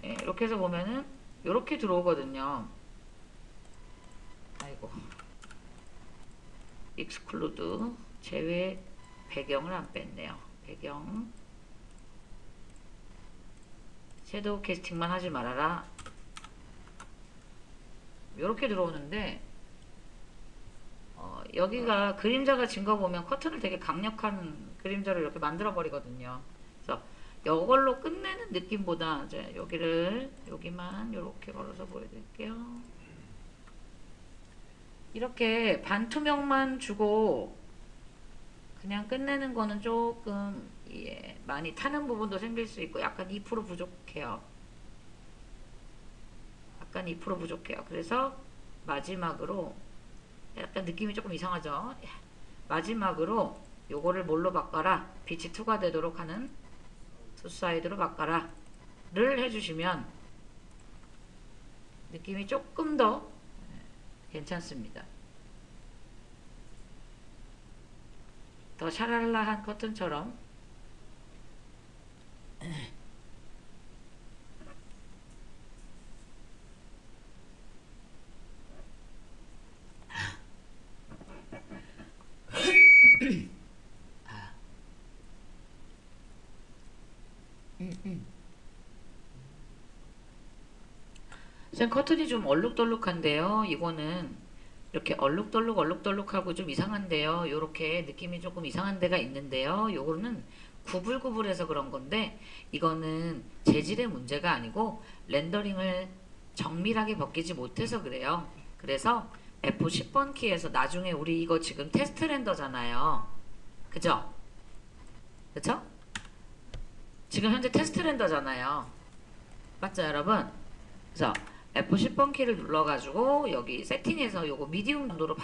예, 이렇게 해서 보면은 이렇게 들어오거든요. 아이고, 익스클루드 제외, 배경을 안 뺐네요. 배경 섀도우 캐스팅만 하지 말아라. 이렇게 들어오는데 여기가 그림자가 진 거 보면 커튼을 되게 강력한 그림자를 이렇게 만들어 버리거든요. 그래서 이걸로 끝내는 느낌보다 이제 여기만 이렇게 걸어서 보여드릴게요. 이렇게 반투명만 주고 그냥 끝내는 거는 조금 많이 타는 부분도 생길 수 있고 약간 2% 부족해요. 약간 2% 부족해요. 그래서 마지막으로 약간 느낌이 조금 이상하죠. 마지막으로 요거를 뭘로 바꿔라, 빛이 투과되도록 하는 투사이드로 바꿔라 를 해주시면 느낌이 조금 더 괜찮습니다. 더 샤랄라한 커튼처럼. 쌤 커튼이 좀 얼룩덜룩한데요. 이거는 이렇게 얼룩덜룩하고 좀 이상한데요. 요렇게 느낌이 조금 이상한 데가 있는데요. 요거는 구불구불해서 그런 건데 이거는 재질의 문제가 아니고 렌더링을 정밀하게 벗기지 못해서 그래요. 그래서 F10번 키에서 나중에 우리 이거 지금 테스트 렌더잖아요. 그죠? 그쵸? 지금 현재 테스트 렌더잖아요. 맞죠, 여러분? 그래서 F10번 키를 눌러가지고 여기 세팅에서 요거 미디움 정도로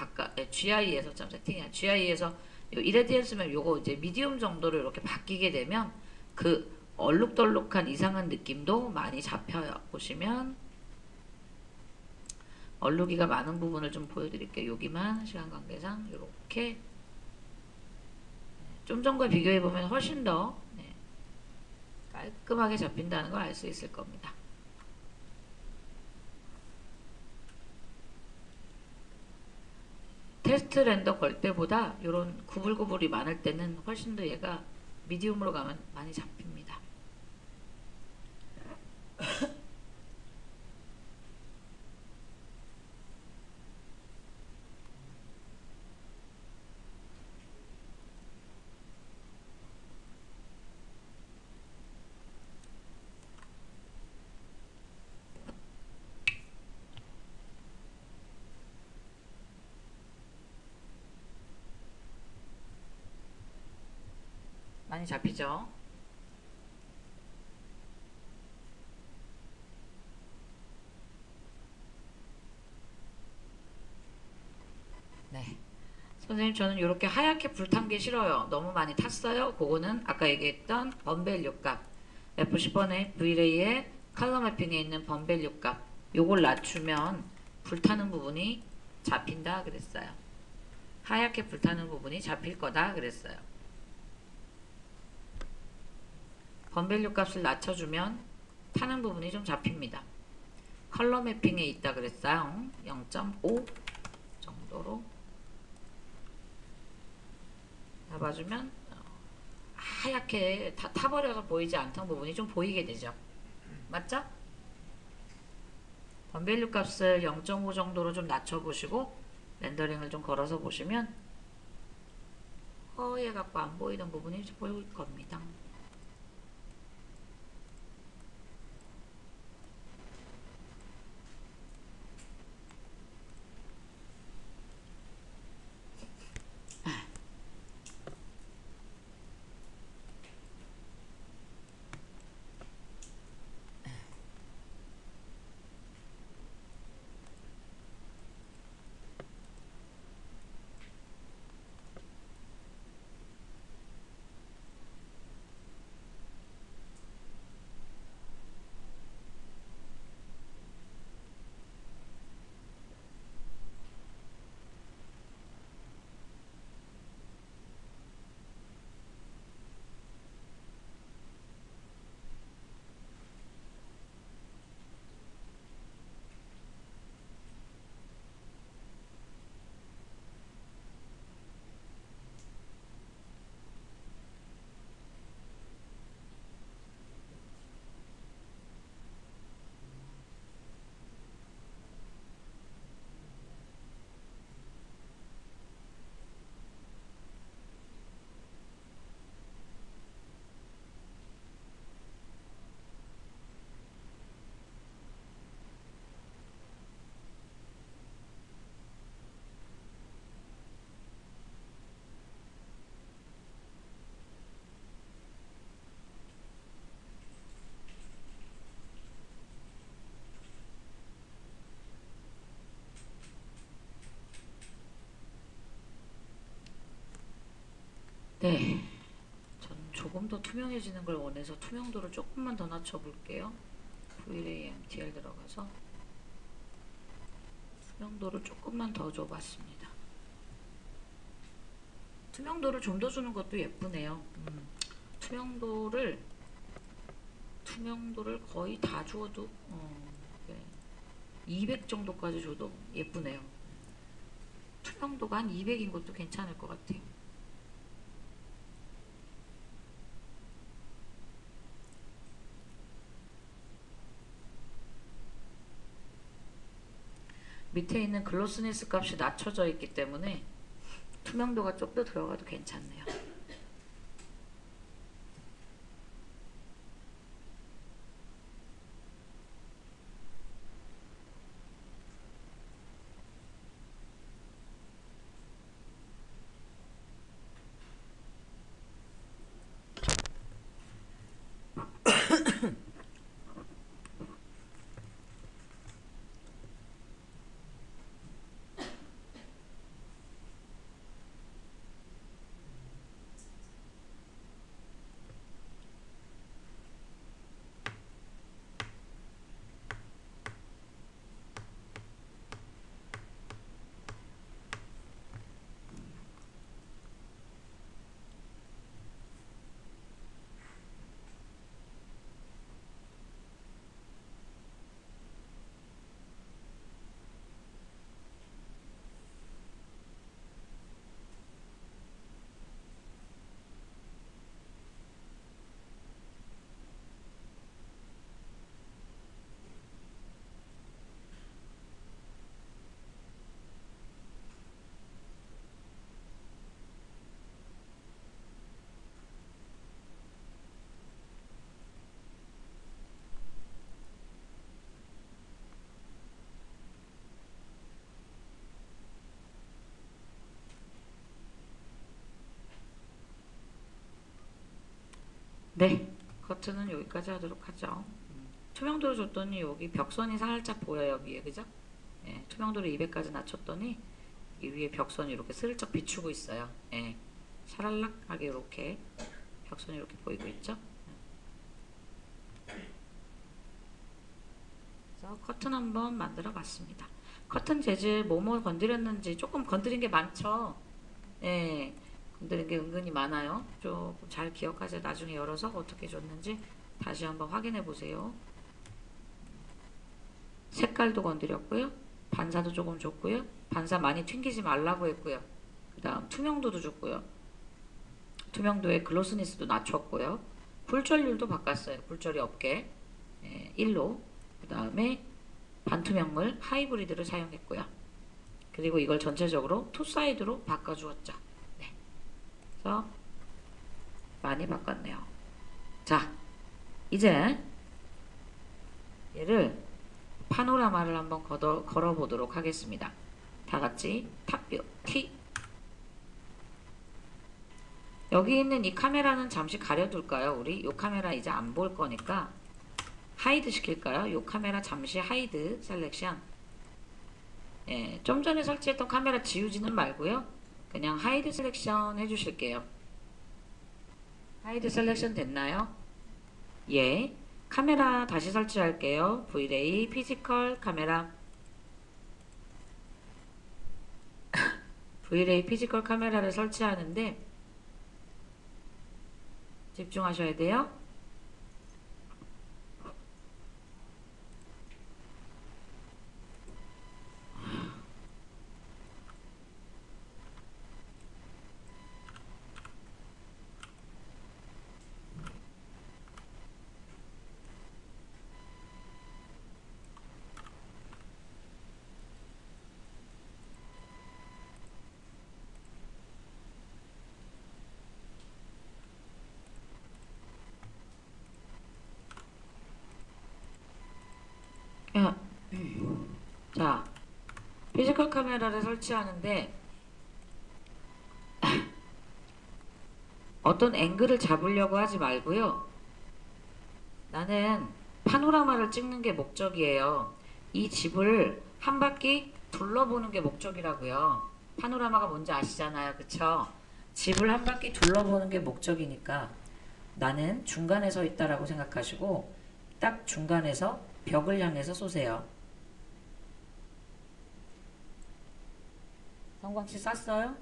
GI에서 참 세팅이야. GI에서 이레디언스면 요거 이제 미디움 정도로 이렇게 바뀌게 되면 그 얼룩덜룩한 이상한 느낌도 많이 잡혀요. 보시면 얼룩이가 많은 부분을 좀 보여드릴게요. 여기만 시간 관계상 이렇게 좀 전과 비교해보면 훨씬 더 깔끔하게 잡힌다는 걸 알 수 있을 겁니다. 테스트 렌더 걸 때보다 이런 구불구불이 많을 때는 훨씬 더 얘가 미디움으로 가면 많이 잡힙니다. 많이 잡히죠? 네. 선생님 저는 이렇게 하얗게 불탄 게 싫어요. 너무 많이 탔어요. 그거는 아까 얘기했던 번밸류 값 F10번의 V레이의 컬러 매핑에 있는 번밸류 값 요걸 낮추면 불타는 부분이 잡힌다 그랬어요. 하얗게 불타는 부분이 잡힐 거다 그랬어요. 번밸류 값을 낮춰주면 타는 부분이 좀 잡힙니다. 컬러 매핑에 있다 그랬어요. 0.5 정도로 잡아주면 하얗게 다 타버려서 보이지 않던 부분이 좀 보이게 되죠. 맞죠? 번밸류 값을 0.5 정도로 좀 낮춰보시고 렌더링을 좀 걸어서 보시면 허해 갖고 안 보이던 부분이 보일 겁니다. 네, 전 조금 더 투명해지는 걸 원해서 투명도를 조금만 더 낮춰볼게요. Vray MTL 들어가서 투명도를 조금만 더 줘봤습니다. 투명도를 좀 더 주는 것도 예쁘네요. 투명도를 거의 다 주어도 200 정도까지 줘도 예쁘네요. 투명도가 한 200인 것도 괜찮을 것 같아요. 밑에 있는 글로스니스 값이 낮춰져 있기 때문에 투명도가 좀 더 들어가도 괜찮네요. 네, 커트는 여기까지 하도록 하죠. 투명도를 줬더니 여기 벽선이 살짝 보여요, 위에. 그죠? 예, 투명도를 200까지 낮췄더니 이 위에 벽선이 이렇게 슬쩍 비추고 있어요. 예, 샤랄락하게 이렇게 벽선이 이렇게 보이고 있죠? 그래서 커튼 한번 만들어 봤습니다. 커튼 재질 뭐뭐 건드렸는지 조금 건드린 게 많죠? 예, 건드린 게 은근히 많아요. 조금 잘 기억하세요. 나중에 열어서 어떻게 줬는지 다시 한번 확인해 보세요. 색깔도 건드렸고요. 반사도 조금 줬고요. 반사 많이 튕기지 말라고 했고요. 그 다음 투명도도 줬고요. 투명도의 글로스니스도 낮췄고요. 굴절률도 바꿨어요. 굴절이 없게 1로. 그 다음에 반투명물 하이브리드를 사용했고요. 그리고 이걸 전체적으로 투사이드로 바꿔주었죠. 네. 그래서 많이 바꿨네요. 자, 이제 얘를 파노라마를 한번 걸어보도록 하겠습니다. 다 같이 탑뷰 T. 여기 있는 이 카메라는 잠시 가려둘까요? 우리 이 카메라 이제 안 볼 거니까 하이드 시킬까요? 이 카메라 잠시 하이드 셀렉션. 예, 좀 전에 설치했던 카메라 지우지는 말고요. 그냥 하이드 셀렉션 해주실게요. 하이드 셀렉션 됐나요? 예. 카메라 다시 설치할게요. V-Ray 피지컬 카메라. V-Ray 피지컬 카메라를 설치하는데 집중하셔야 돼요. 자, 피지컬 카메라를 설치하는데 어떤 앵글을 잡으려고 하지 말고요. 나는 파노라마를 찍는 게 목적이에요. 이 집을 한 바퀴 둘러보는 게 목적이라고요. 파노라마가 뭔지 아시잖아요. 그쵸? 집을 한 바퀴 둘러보는 게 목적이니까 나는 중간에 서 있다라고 생각하시고 딱 중간에서 벽을 향해서 쏘세요. 성광씨 쐈어요?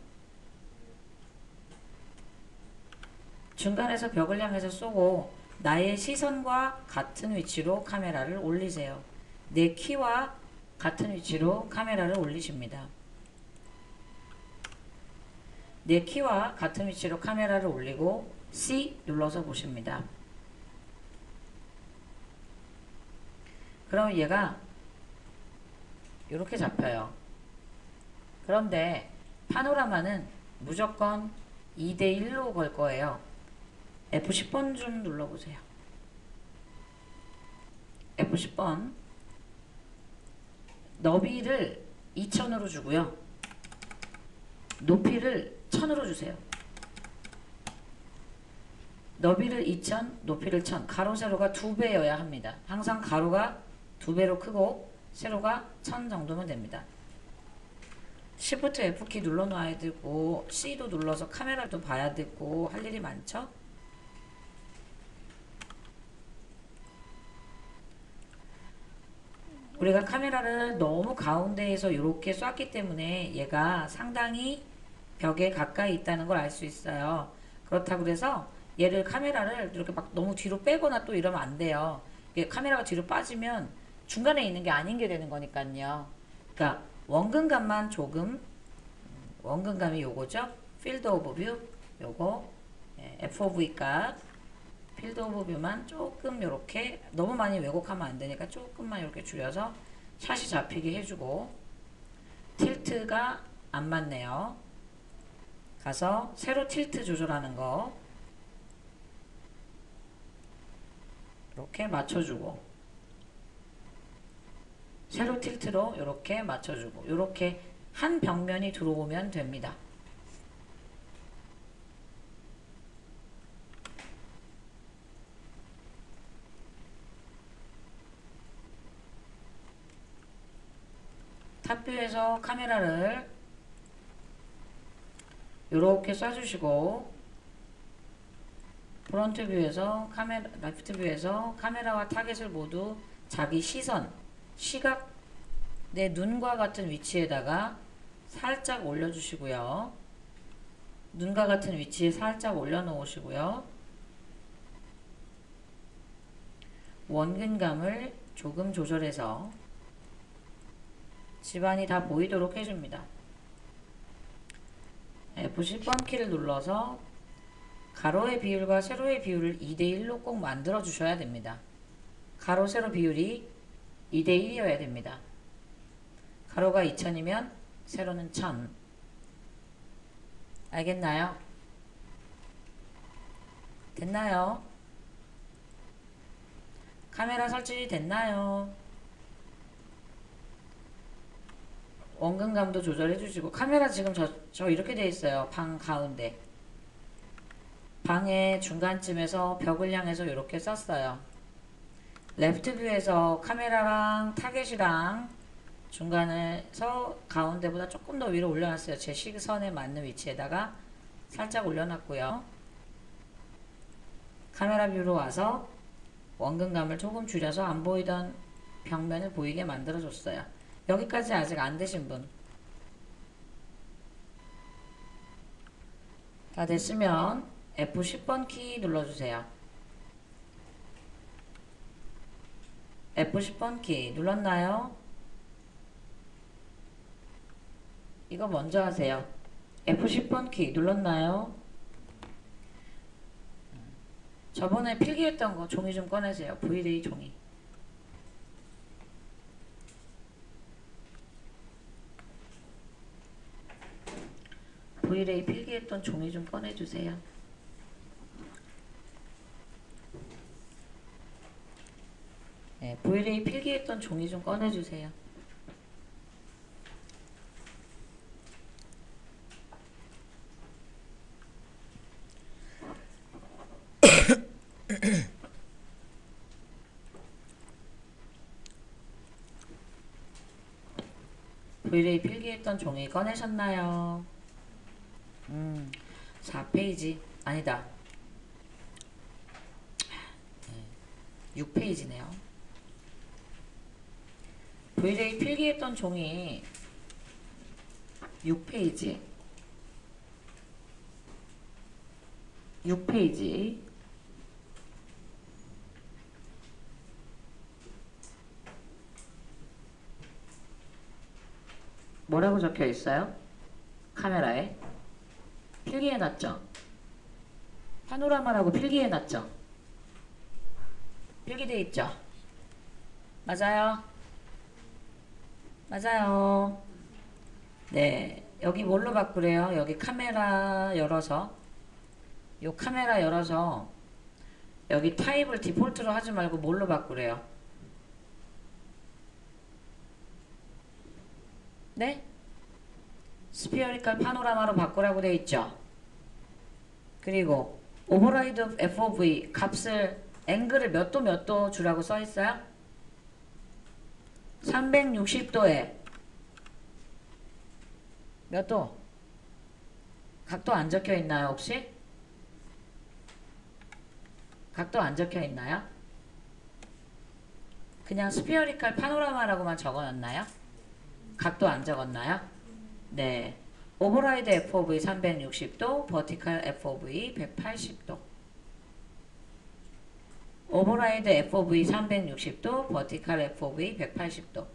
중간에서 벽을 향해서 쏘고 나의 시선과 같은 위치로 카메라를 올리세요. 내 키와 같은 위치로 카메라를 올리십니다. 내 키와 같은 위치로 카메라를 올리고 C 눌러서 보십니다. 그럼 얘가 이렇게 잡혀요. 그런데 파노라마는 무조건 2대1로 걸 거예요. F10번 좀 눌러보세요. F10번 너비를 2000으로 주고요. 높이를 1000으로 주세요. 너비를 2000, 높이를 1000. 가로 세로가 2배여야 합니다. 항상 가로가 2배로 크고 세로가 1000 정도면 됩니다. Shift F키 눌러놔야 되고 C도 눌러서 카메라도 봐야 되고 할 일이 많죠? 우리가 카메라를 너무 가운데에서 이렇게 쐈기 때문에 얘가 상당히 벽에 가까이 있다는 걸 알 수 있어요. 그렇다고 그래서 얘를 카메라를 이렇게 막 너무 뒤로 빼거나 또 이러면 안 돼요. 카메라가 뒤로 빠지면 중간에 있는 게 아닌 게 되는 거니까요. 그러니까 원근감만 조금, 원근감이 요거죠. 필드 오브 뷰 요거 F 오브 V 값 필드 오브 뷰만 조금 요렇게 너무 많이 왜곡하면 안 되니까 조금만 이렇게 줄여서 샷이 잡히게 해주고 틸트가 안 맞네요. 가서 세로 틸트 조절하는 거 이렇게 맞춰주고 세로 틸트로 이렇게 맞춰주고 이렇게 한 벽면이 들어오면 됩니다. 탑뷰에서 카메라를 이렇게 쏴주시고 프론트 뷰에서 레프트 뷰에서 카메라와 타겟을 모두 자기 시선, 시각, 내 눈과 같은 위치에다가 살짝 올려주시고요. 눈과 같은 위치에 살짝 올려놓으시고요. 원근감을 조금 조절해서 집안이 다 보이도록 해줍니다. F10번 키를 눌러서 가로의 비율과 세로의 비율을 2대1로 꼭 만들어 주셔야 됩니다. 가로 세로 비율이 2대1이어야 됩니다. 가로가 2000이면 세로는 1000. 알겠나요? 됐나요? 카메라 설치 됐나요? 원근감도 조절해 주시고 카메라 지금 저 이렇게 돼 있어요. 방 가운데 방의 중간쯤에서 벽을 향해서 이렇게 썼어요. 레프트 뷰에서 카메라랑 타겟이랑 중간에서 가운데보다 조금 더 위로 올려놨어요. 제 시선에 맞는 위치에다가 살짝 올려놨고요. 카메라 뷰로 와서 원근감을 조금 줄여서 안 보이던 벽면을 보이게 만들어줬어요. 여기까지 아직 안 되신 분. 다 됐으면 F10번 키 눌러주세요. F10번 키 눌렀나요? 이거 먼저 하세요. F10번 키 눌렀나요? 저번에 필기했던 거 종이 좀 꺼내세요. V-Ray 종이. V-Ray 필기했던 종이 좀 꺼내주세요. 네, V-Ray 필기했던 종이 좀 꺼내주세요. V-Ray 필기했던 종이 꺼내셨나요? 4페이지 아니다 6페이지네요. V-Ray 필기했던 종이 6페이지 6페이지 뭐라고 적혀 있어요? 카메라에 필기해놨죠? 파노라마라고 필기해놨죠? 필기돼 있죠? 맞아요? 맞아요. 네, 여기 뭘로 바꾸래요? 여기 카메라 열어서, 요 카메라 열어서 여기 타입을 디폴트로 하지 말고 뭘로 바꾸래요? 네? 스피어리컬 파노라마로 바꾸라고 돼 있죠. 그리고 오버라이드 FOV 값을 앵글을 몇 도 주라고 써 있어요? 360도에 몇 도? 각도 안 적혀 있나요, 혹시? 각도 안 적혀 있나요? 그냥 스피어리컬 파노라마라고만 적어놨나요? 각도 안 적었나요? 네. 오버라이드 FOV 360도, 버티컬 FOV 180도. 오버라이드 FOV 360도, 버티컬 FOV 180도.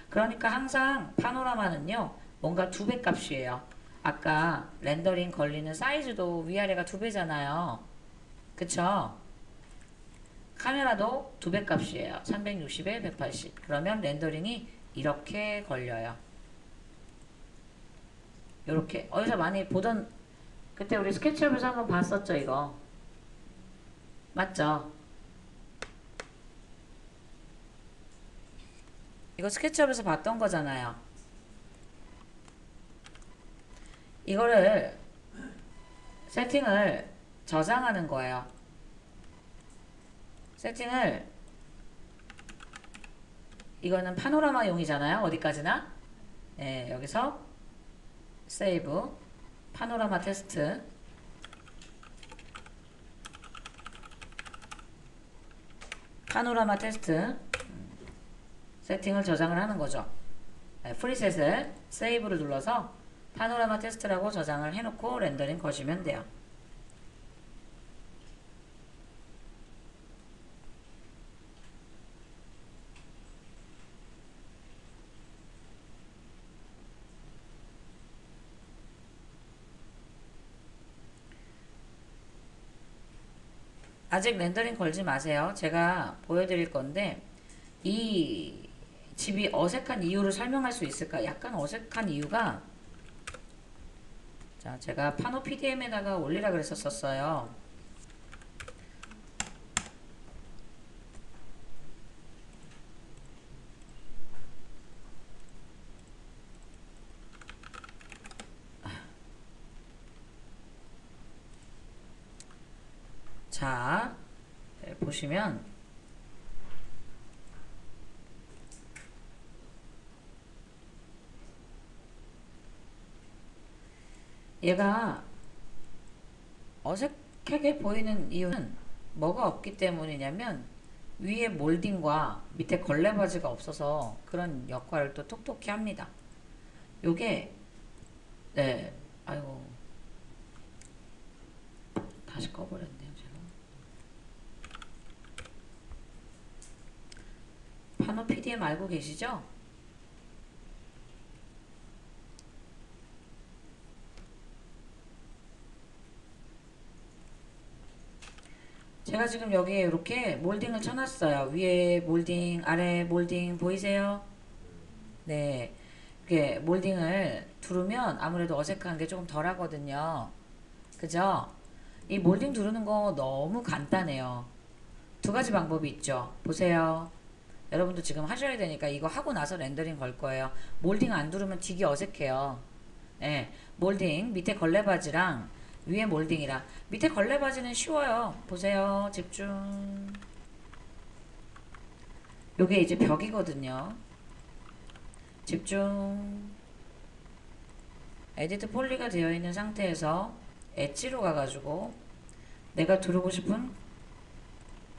그러니까 항상 파노라마는요, 뭔가 2배 값이에요. 아까 렌더링 걸리는 사이즈도 위아래가 2배잖아요. 그쵸? 카메라도 2배 값이에요. 360에 180. 그러면 렌더링이 이렇게 걸려요. 요렇게. 어디서 많이 보던, 그때 우리 스케치업에서 한번 봤었죠, 이거. 맞죠? 이거 스케치업에서 봤던 거잖아요. 이거를 세팅을 저장하는 거예요. 세팅을, 이거는 파노라마용이잖아요. 어디까지나. 네, 여기서 세이브 파노라마 테스트, 파노라마 테스트 세팅을 저장을 하는 거죠. 네, 프리셋을 세이브를 눌러서 파노라마 테스트라고 저장을 해놓고 렌더링 거시면 돼요. 아직 렌더링 걸지 마세요. 제가 보여드릴 건데 이 집이 어색한 이유를 설명할 수 있을까? 약간 어색한 이유가, 자, 제가 파노 PDM에다가 올리라 그랬었어요. 자, 보시면 얘가 어색하게 보이는 이유는 뭐가 없기 때문이냐면 위에 몰딩과 밑에 걸레바지가 없어서 그런 역할을 또 톡톡히 합니다. 요게, 네, 아이고, 다시 꺼버렸네요, 제가. 파노 PDM 알고 계시죠? 제가 지금 여기에 이렇게 몰딩을 쳐놨어요. 위에 몰딩, 아래 몰딩 보이세요? 네. 이렇게 몰딩을 두르면 아무래도 어색한 게 조금 덜 하거든요. 그죠? 이 몰딩 두르는 거 너무 간단해요. 2가지 방법이 있죠. 보세요. 여러분도 지금 하셔야 되니까 이거 하고 나서 렌더링 걸 거예요. 몰딩 안 두르면 되게 어색해요. 네. 몰딩, 밑에 걸레바지랑 위에 몰딩이랑. 밑에 걸레바지는 쉬워요. 보세요. 집중. 요게 이제 벽이거든요. 집중. 에디트 폴리가 되어 있는 상태에서 엣지로 가가지고 내가 두르고 싶은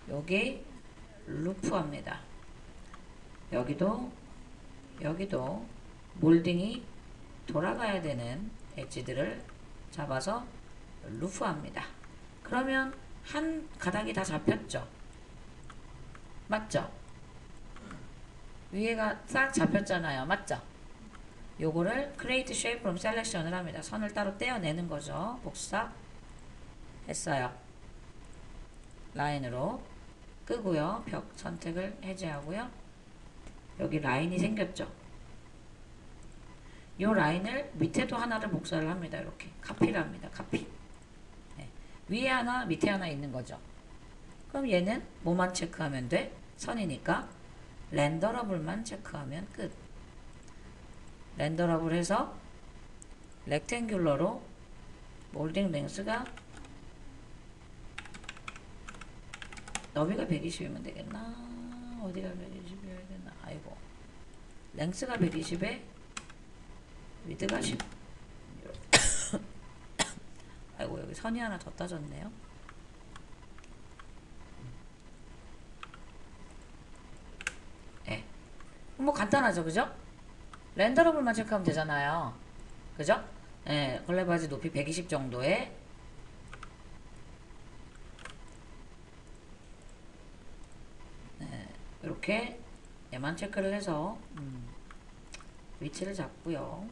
여기 루프합니다. 여기도 몰딩이 돌아가야 되는 엣지들을 잡아서 루프합니다. 그러면 한 가닥이 다 잡혔죠. 맞죠? 위에가 싹 잡혔잖아요. 맞죠? 요거를 Create Shape from Selection을 합니다. 선을 따로 떼어내는 거죠. 복사 했어요. 라인으로 끄고요. 벽 선택을 해제하고요. 여기 라인이 생겼죠. 요 라인을 밑에도 하나를 복사를 합니다. 이렇게 카피를 합니다. 카피. 네. 위에 하나 밑에 하나 있는 거죠. 그럼 얘는 뭐만 체크하면 돼? 선이니까 렌더러블만 체크하면 끝. 렌더러블 해서 렉탱귤러로 몰딩 랭스가 너비가 120이면 되겠나? 어디가 120이어야 되나? 아이고. 랭스가 120에 위드가 10. 아이고, 여기 선이 하나 더 따졌네요. 예. 뭐 간단하죠, 그죠? 렌더러블만 체크하면 되잖아요. 그죠? 예, 걸레바지 높이 120 정도에 이렇게 얘만 체크를 해서 위치를 잡고요.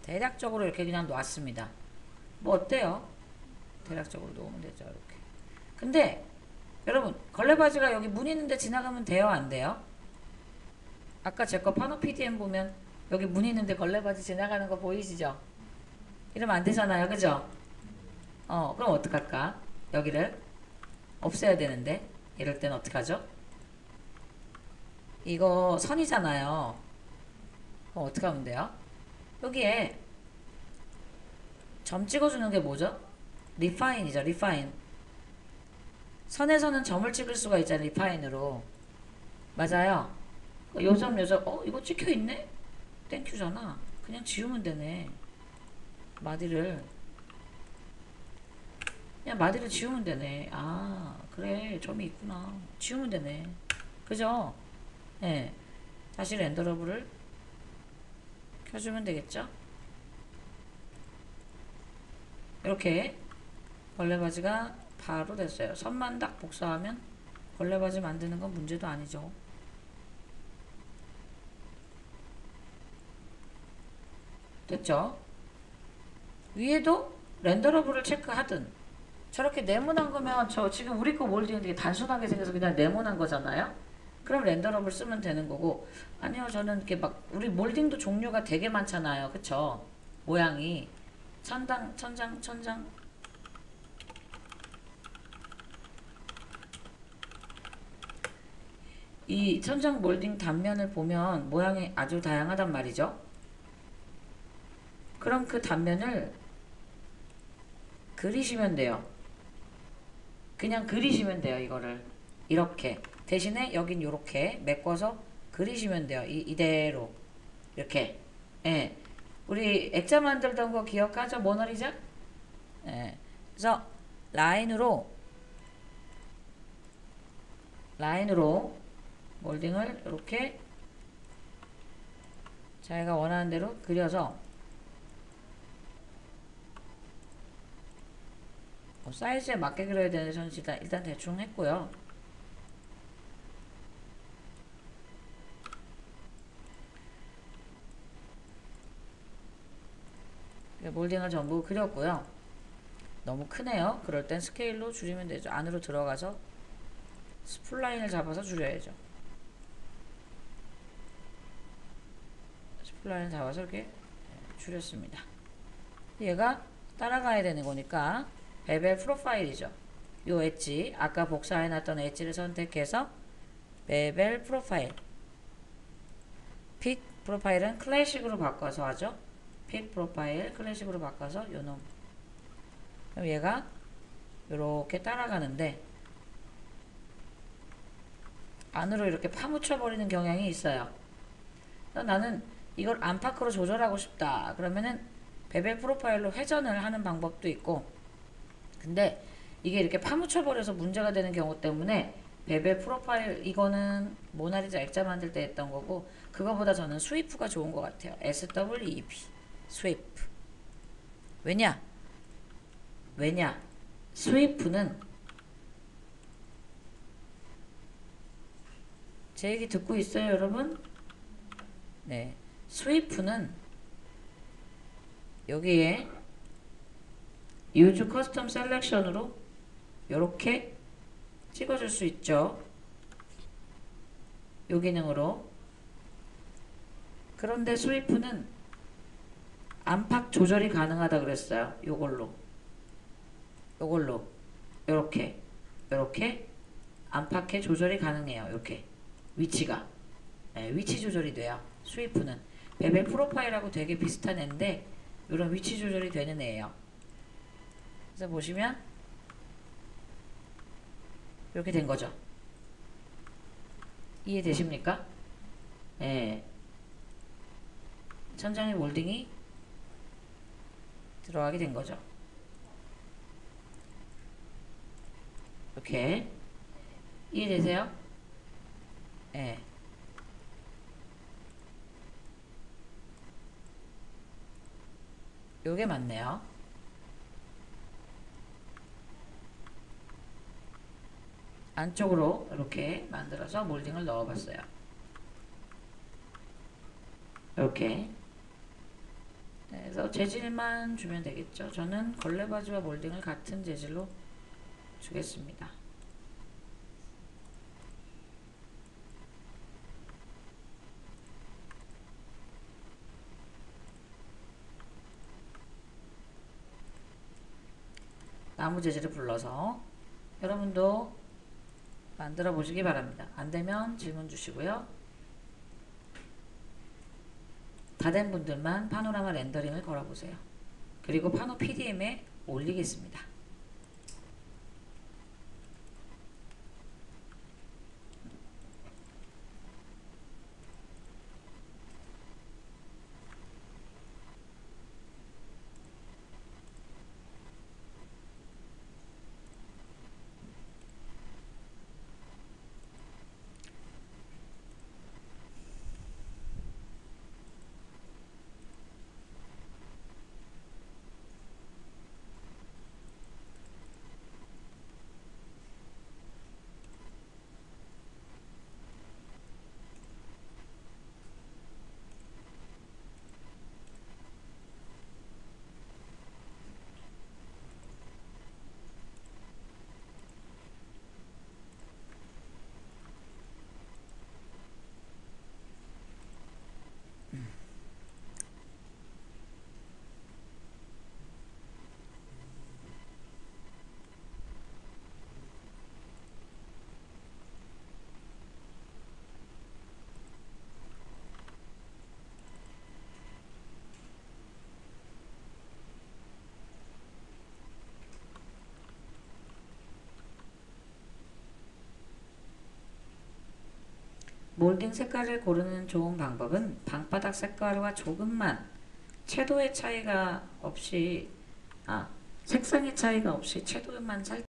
대략적으로 이렇게 그냥 놨습니다. 뭐 어때요? 대략적으로 놓으면 되죠. 이렇게. 근데 여러분 걸레바지가 여기 문 있는데 지나가면 돼요? 안 돼요? 아까 제 거 파노 PDM 보면 여기 문 있는데 걸레바지 지나가는 거 보이시죠? 이러면 안 되잖아요. 그죠? 그럼 어떡할까? 여기를 없애야 되는데 이럴 땐 어떡하죠? 이거 선이잖아요. 그럼 어떻게 하면 돼요? 여기에 점 찍어주는 게 뭐죠? 리파인이죠. 리파인. 선에서는 점을 찍을 수가 있잖아요. 리파인으로. 맞아요. 요점 이거 찍혀있네? 땡큐잖아. 그냥 지우면 되네. 마디를 그냥 마디를 지우면 되네. 아 그래 점이 있구나. 지우면 되네. 그죠? 네. 다시 렌더러블을 켜주면 되겠죠? 이렇게 걸레바지가 바로 됐어요. 선만 딱 복사하면 걸레바지 만드는 건 문제도 아니죠. 됐죠? 위에도 렌더러블을 체크하든 저렇게 네모난 거면 저 지금 우리 거 몰딩은 되게 단순하게 생겨서 그냥 네모난 거잖아요? 그럼 렌더러블 쓰면 되는 거고 아니요 저는 이렇게 막 우리 몰딩도 종류가 되게 많잖아요. 그쵸? 모양이 천장 이 천장 몰딩 단면을 보면 모양이 아주 다양하단 말이죠. 그럼 그 단면을 그리시면 돼요. 그냥 그리시면 돼요. 이거를 이렇게 대신에 여긴 요렇게 메꿔서 그리시면 돼요. 이대로 이렇게. 예. 우리 액자 만들던 거 기억하죠? 모나리자? 예. 그래서 라인으로 몰딩을 이렇게 자기가 원하는 대로 그려서 사이즈에 맞게 그려야 되는데 저는 일단 대충 했고요. 몰딩을 전부 그렸고요. 너무 크네요. 그럴 땐 스케일로 줄이면 되죠. 안으로 들어가서 스플라인을 잡아서 줄여야죠. 스플라인을 잡아서 이렇게 줄였습니다. 얘가 따라가야 되는 거니까 베벨 프로파일이죠. 요 엣지, 아까 복사해놨던 엣지를 선택해서 베벨 프로파일. 픽 프로파일은 클래식으로 바꿔서 하죠. 픽 프로파일 클래식으로 바꿔서 요놈. 그럼 얘가 요렇게 따라가는데 안으로 이렇게 파묻혀 버리는 경향이 있어요. 나는 이걸 안팎으로 조절하고 싶다. 그러면은 베벨 프로파일로 회전을 하는 방법도 있고 근데 이게 이렇게 파묻혀 버려서 문제가 되는 경우 때문에 베벨 프로파일 이거는 모나리자 액자 만들 때 했던 거고 그거보다 저는 스위프가 좋은 것 같아요. SWEP 스위프. 왜냐 스위프는 제 얘기 듣고 있어요 여러분? 네, 스위프는 여기에 Use Custom Selection으로 이렇게 찍어줄 수 있죠. 요 기능으로 그런데 스위프는 안팎 조절이 가능하다 그랬어요. 요걸로 요렇게 안팎의 조절이 가능해요. 이렇게 위치가 위치 조절이 돼요. 스위프는 베벨 프로파일하고 되게 비슷한 애인데 이런 위치 조절이 되는 애예요. 그래서 보시면 이렇게 된 거죠. 이해되십니까? 예. 천장에 몰딩이 들어가게 된 거죠. 이렇게 이해되세요? 예. 요게 맞네요. 안쪽으로 이렇게 만들어서 몰딩을 넣어봤어요. 이렇게. 그래서 재질만 주면 되겠죠. 저는 걸레바지와 몰딩을 같은 재질로 주겠습니다. 나무 재질을 불러서 여러분도 만들어 보시기 바랍니다. 안되면 질문 주시고요. 다 된 분들만 파노라마 렌더링을 걸어보세요. 그리고 파노 PDM에 올리겠습니다. 몰딩 색깔을 고르는 좋은 방법은 방바닥 색깔과 조금만 채도의 차이가 없이 색상의 차이가 없이 채도만 살짝